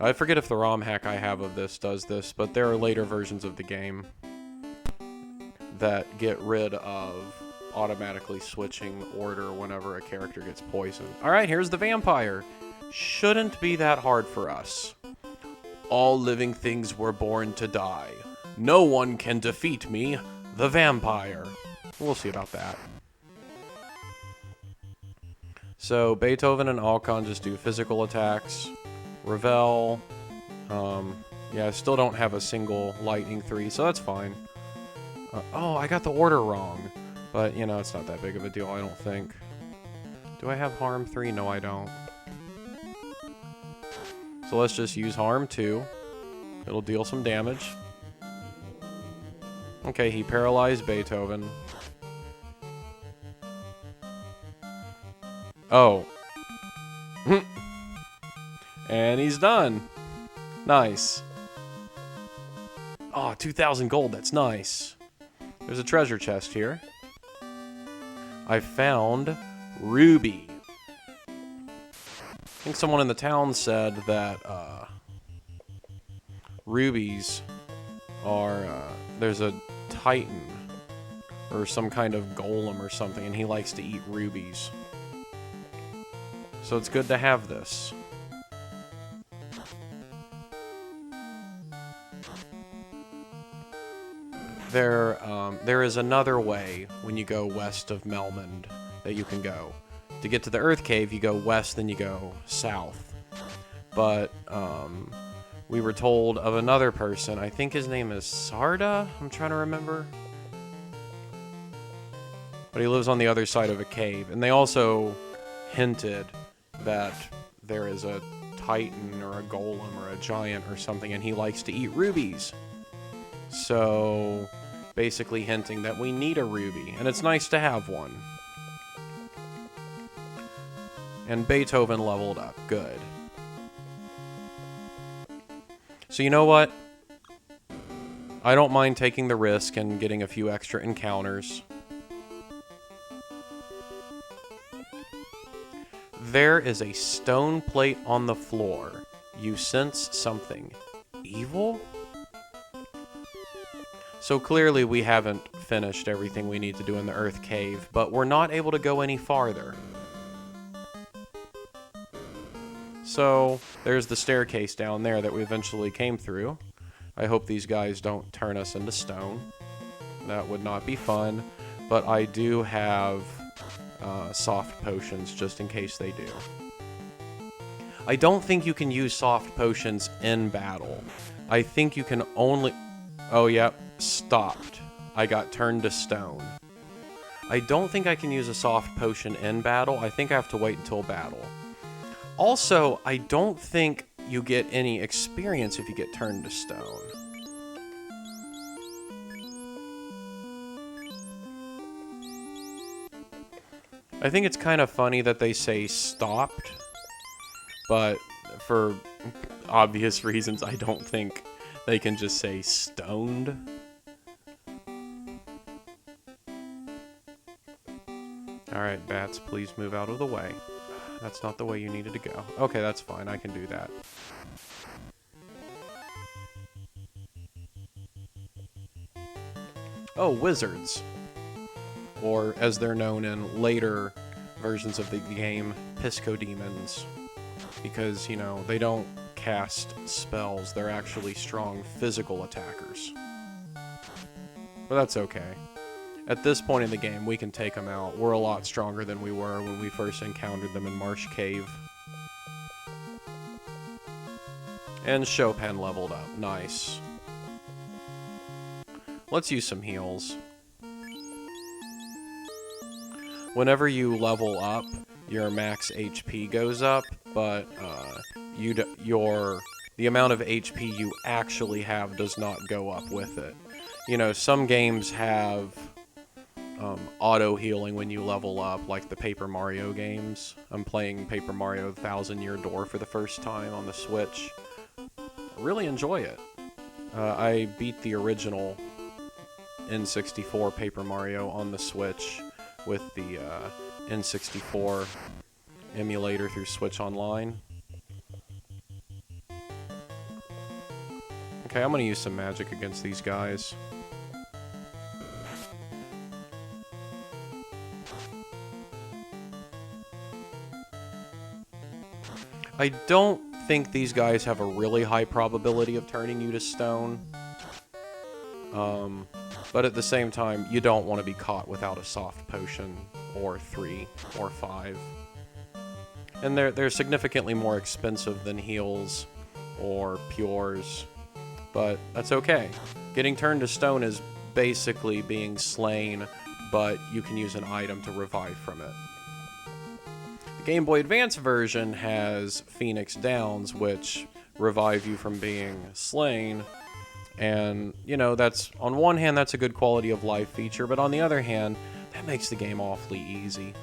Speaker 1: I forget if the ROM hack I have of this does this, but there are later versions of the game that get rid of automatically switching order whenever a character gets poisoned. Alright, here's the vampire. Shouldn't be that hard for us. All living things were born to die. No one can defeat me, the vampire. We'll see about that. So, Beethoven and Alcon just do physical attacks. Ravel, yeah, I still don't have a single Lightning 3, so that's fine. Oh, I got the order wrong. But, you know, it's not that big of a deal, I don't think. Do I have Harm 3? No, I don't. So let's just use Harm 2. It'll deal some damage. Okay, he paralyzed Beethoven. Oh. And he's done. Nice. Oh, 2,000 gold, that's nice. There's a treasure chest here. I found Ruby. I think someone in the town said that rubies are, there's a titan or some kind of golem or something, and he likes to eat rubies. So it's good to have this. There is another way when you go west of Melmond that you can go. To get to the Earth Cave, you go west, then you go south. But we were told of another person. I think his name is Sarda. I'm trying to remember. But he lives on the other side of a cave. And they also hinted that there is a titan or a golem or a giant or something, and he likes to eat rubies. So, basically hinting that we need a ruby, and it's nice to have one. And Beethoven leveled up. Good. So you know what? I don't mind taking the risk and getting a few extra encounters. There is a stone plate on the floor. You sense something evil? So clearly we haven't finished everything we need to do in the Earth Cave, but we're not able to go any farther. So there's the staircase down there that we eventually came through. I hope these guys don't turn us into stone. That would not be fun, but I do have soft potions just in case they do. I don't think you can use soft potions in battle. I think you can only... Oh, yep, stopped. I got turned to stone. I don't think I can use a soft potion in battle. I think I have to wait until battle. Also, I don't think you get any experience if you get turned to stone. I think it's kind of funny that they say stopped, but for obvious reasons, I don't think they can just say stoned. Alright, bats, please move out of the way. That's not the way you needed to go. Okay, that's fine. I can do that. Oh, wizards. Or, as they're known in later versions of the game, Pisco Demons. Because, you know, they don't cast spells. They're actually strong physical attackers. But that's okay. At this point in the game, we can take them out. We're a lot stronger than we were when we first encountered them in Marsh Cave. And Chopin leveled up. Nice. Let's use some heals. Whenever you level up, your max HP goes up, but the amount of HP you actually have does not go up with it. You know, some games have auto-healing when you level up, like the Paper Mario games. I'm playing Paper Mario Thousand Year Door for the first time on the Switch. I really enjoy it. I beat the original N64 Paper Mario on the Switch with the N64 emulator through Switch Online. Okay, I'm gonna use some magic against these guys. I don't think these guys have a really high probability of turning you to stone. But at the same time, you don't want to be caught without a soft potion, or 3, or 5. And they're significantly more expensive than heals, or pures. But that's okay. Getting turned to stone is basically being slain, but you can use an item to revive from it. The Game Boy Advance version has Phoenix Downs, which revive you from being slain. And, you know, that's, on one hand, that's a good quality of life feature, but on the other hand, that makes the game awfully easy.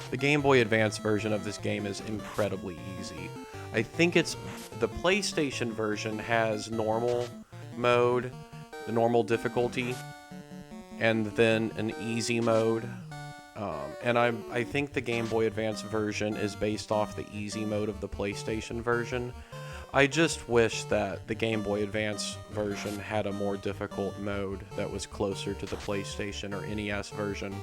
Speaker 1: The Game Boy Advance version of this game is incredibly easy. I think it's, the PlayStation version has normal mode, the normal difficulty, and then an easy mode. And I think the Game Boy Advance version is based off the easy mode of the PlayStation version. I just wish that the Game Boy Advance version had a more difficult mode that was closer to the PlayStation or NES version.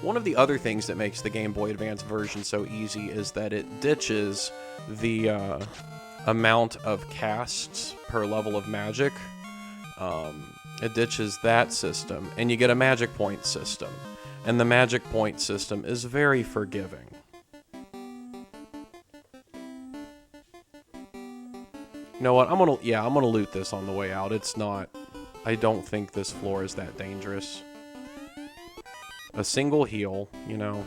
Speaker 1: One of the other things that makes the Game Boy Advance version so easy is that it ditches the amount of casts per level of magic. It ditches that system, and you get a magic point system. And the magic point system is very forgiving. You know what, I'm gonna loot this on the way out. It's not, I don't think this floor is that dangerous. A single heal, you know,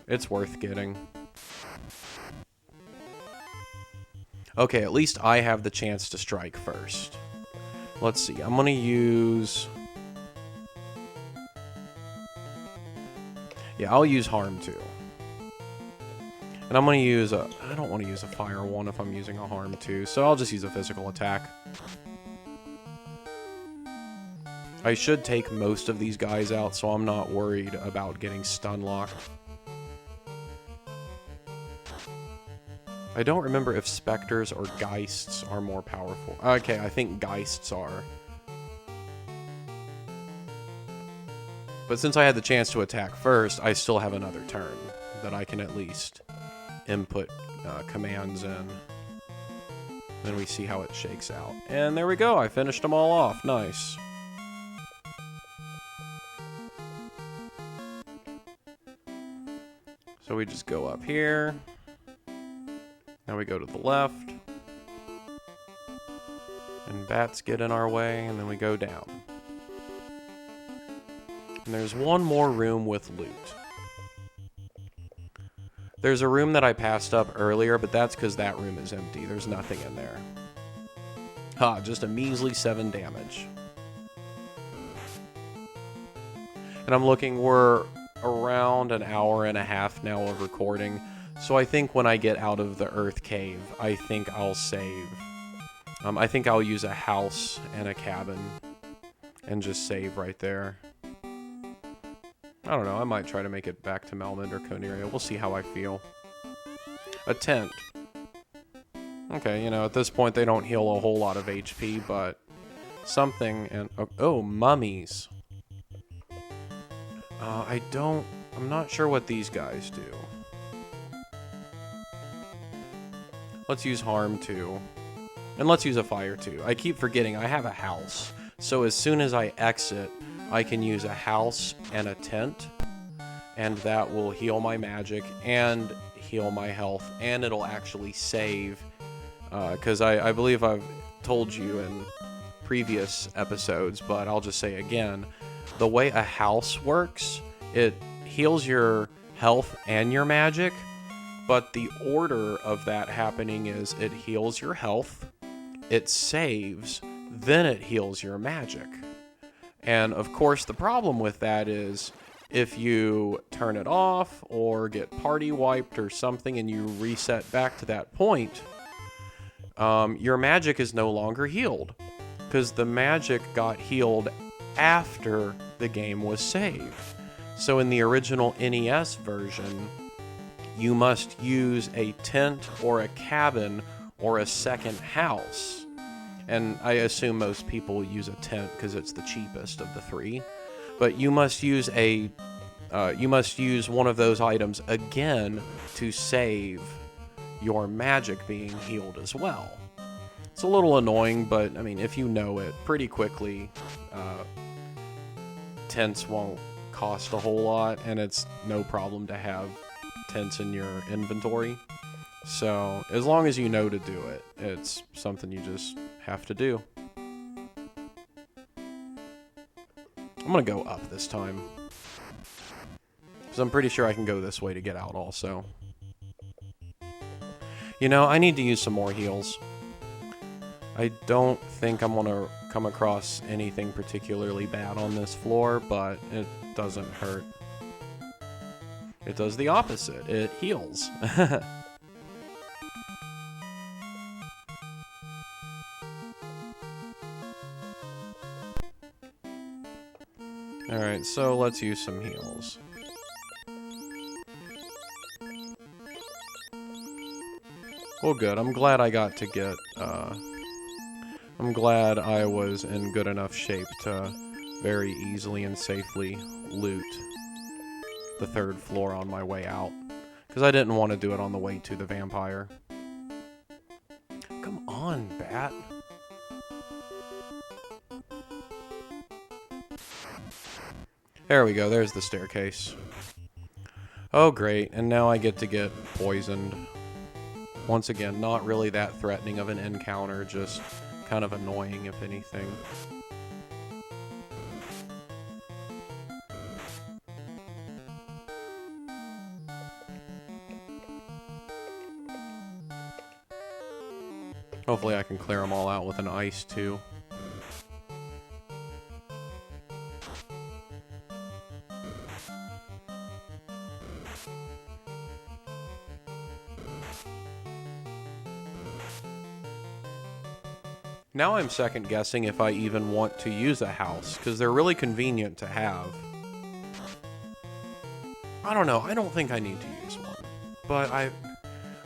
Speaker 1: it's worth getting. Okay, at least I have the chance to strike first. Let's see, I'm gonna use... Yeah, I'll use Harm 2. And I'm going to use a... I don't want to use a Fire 1 if I'm using a Harm 2, so I'll just use a physical attack. I should take most of these guys out, so I'm not worried about getting stun locked. I don't remember if specters or geists are more powerful. Okay, I think geists are. But since I had the chance to attack first, I still have another turn that I can at least input commands in. Then we see how it shakes out. And there we go, I finished them all off. Nice. So we just go up here. Now we go to the left. And bats get in our way, and then we go down. And there's one more room with loot. There's a room that I passed up earlier, but that's because that room is empty. There's nothing in there. Ha, just a measly 7 damage. And I'm looking, we're around an hour and a half now of recording. So I think when I get out of the Earth Cave, I think I'll save. I think I'll use a house and a cabin and just save right there. I don't know, I might try to make it back to Melmond or Coneria. We'll see how I feel. A tent. Okay, you know, at this point they don't heal a whole lot of HP, but something and... Oh, mummies. I'm not sure what these guys do. Let's use harm too. And let's use a fire too. I keep forgetting I have a house. So as soon as I exit, I can use a house and a tent, and that will heal my magic and heal my health, and it'll actually save, because I believe I've told you in previous episodes, but I'll just say again, the way a house works, it heals your health and your magic, but the order of that happening is it heals your health, it saves, then it heals your magic. And of course, the problem with that is if you turn it off or get party wiped or something and you reset back to that point, your magic is no longer healed because the magic got healed after the game was saved. So in the original NES version, you must use a tent or a cabin or a second house. And I assume most people use a tent because it's the cheapest of the three. But you must use one of those items again to save your magic being healed as well. It's a little annoying, but I mean, if you know it pretty quickly, tents won't cost a whole lot, and it's no problem to have tents in your inventory. So, as long as you know to do it, it's something you just have to do. I'm gonna go up this time, because I'm pretty sure I can go this way to get out also. You know, I need to use some more heals. I don't think I'm gonna come across anything particularly bad on this floor, but it doesn't hurt. It does the opposite. It heals. Alright, so let's use some heals. Well, good. I'm glad I got to get, I'm glad I was in good enough shape to very easily and safely loot the 3rd floor on my way out. Because I didn't want to do it on the way to the vampire. Come on, bat. There we go, there's the staircase. Oh great, and now I get to get poisoned. Once again, not really that threatening of an encounter, just kind of annoying if anything. Hopefully I can clear them all out with an ice too. Now I'm second guessing if I even want to use a house, because they're really convenient to have. I don't know, I don't think I need to use one. But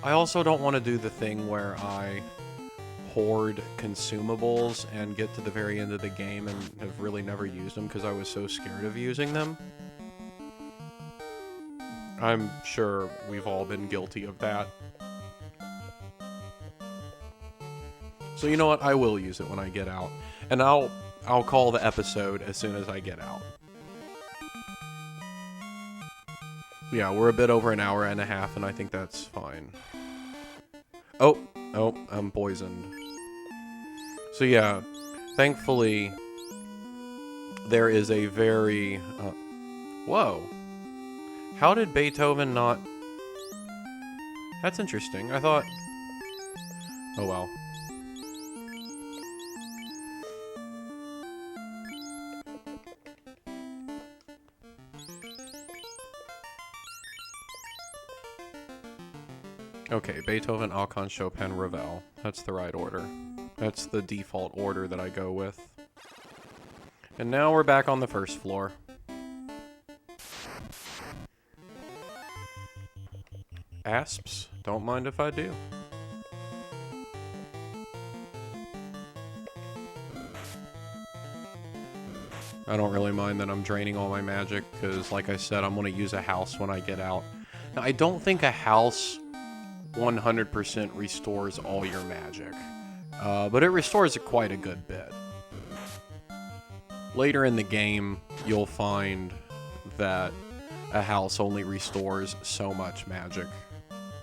Speaker 1: I also don't want to do the thing where I hoard consumables and get to the very end of the game and have really never used them because I was so scared of using them. I'm sure we've all been guilty of that. So you know what? I will use it when I get out. And I'll call the episode as soon as I get out. Yeah, we're a bit over an hour and a half, and I think that's fine. Oh, I'm poisoned. So yeah, thankfully, there is a very... whoa. How did Beethoven not... That's interesting. I thought... Oh well. Okay, Beethoven, Alcon, Chopin, Ravel. That's the right order. That's the default order that I go with. And now we're back on the first floor. Asps, don't mind if I do. I don't really mind that I'm draining all my magic, because like I said, I'm going to use a house when I get out. Now, I don't think a house 100% restores all your magic, but it restores it quite a good bit. Later in the game, you'll find that a house only restores so much magic.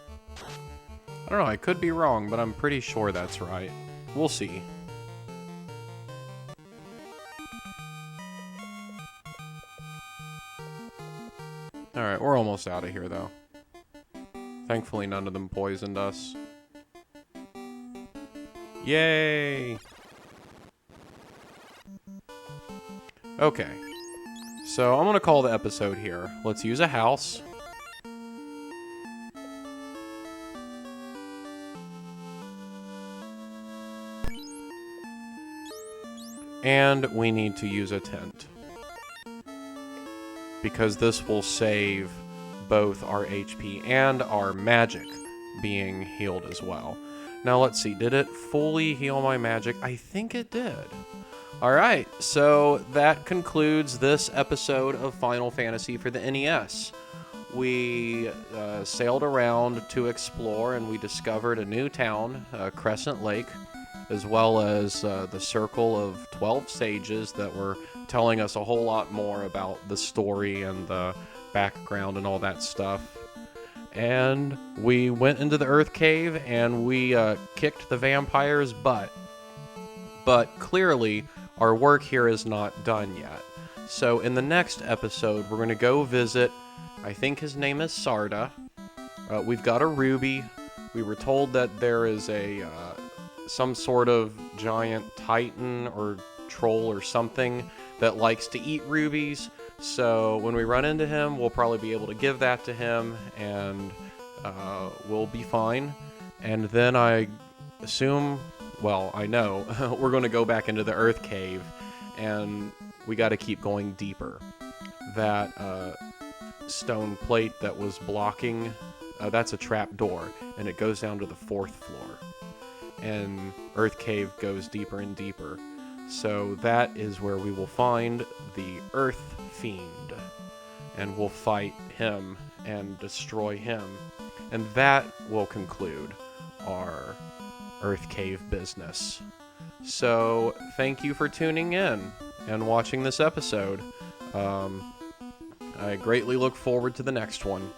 Speaker 1: I don't know, I could be wrong, but I'm pretty sure that's right. We'll see. Alright, we're almost out of here, though. Thankfully, none of them poisoned us. Yay! Okay. So, I'm gonna call the episode here. Let's use a house. And we need to use a tent. Because this will save both our HP and our magic being healed as well. Now let's see, did it fully heal my magic? I think it did. Alright, so that concludes this episode of Final Fantasy for the NES. We sailed around to explore and we discovered a new town, Crescent Lake, as well as the circle of 12 sages that were telling us a whole lot more about the story and the background and all that stuff. And we went into the Earth Cave and we kicked the vampire's butt. But clearly, our work here is not done yet. So in the next episode, we're going to go visit, I think his name is Sarda. We've got a ruby. We were told that there is a some sort of giant titan or troll or something that likes to eat rubies. So when we run into him, we'll probably be able to give that to him, and we'll be fine. And then I assume, well, I know, we're going to go back into the Earth Cave, and we got to keep going deeper. That stone plate that was blocking, that's a trap door, and it goes down to the 4th floor. And Earth Cave goes deeper and deeper. So that is where we will find the Earth Fiend, and we'll fight him and destroy him, and that will conclude our Earth Cave business. So thank you for tuning in and watching this episode. I greatly look forward to the next one.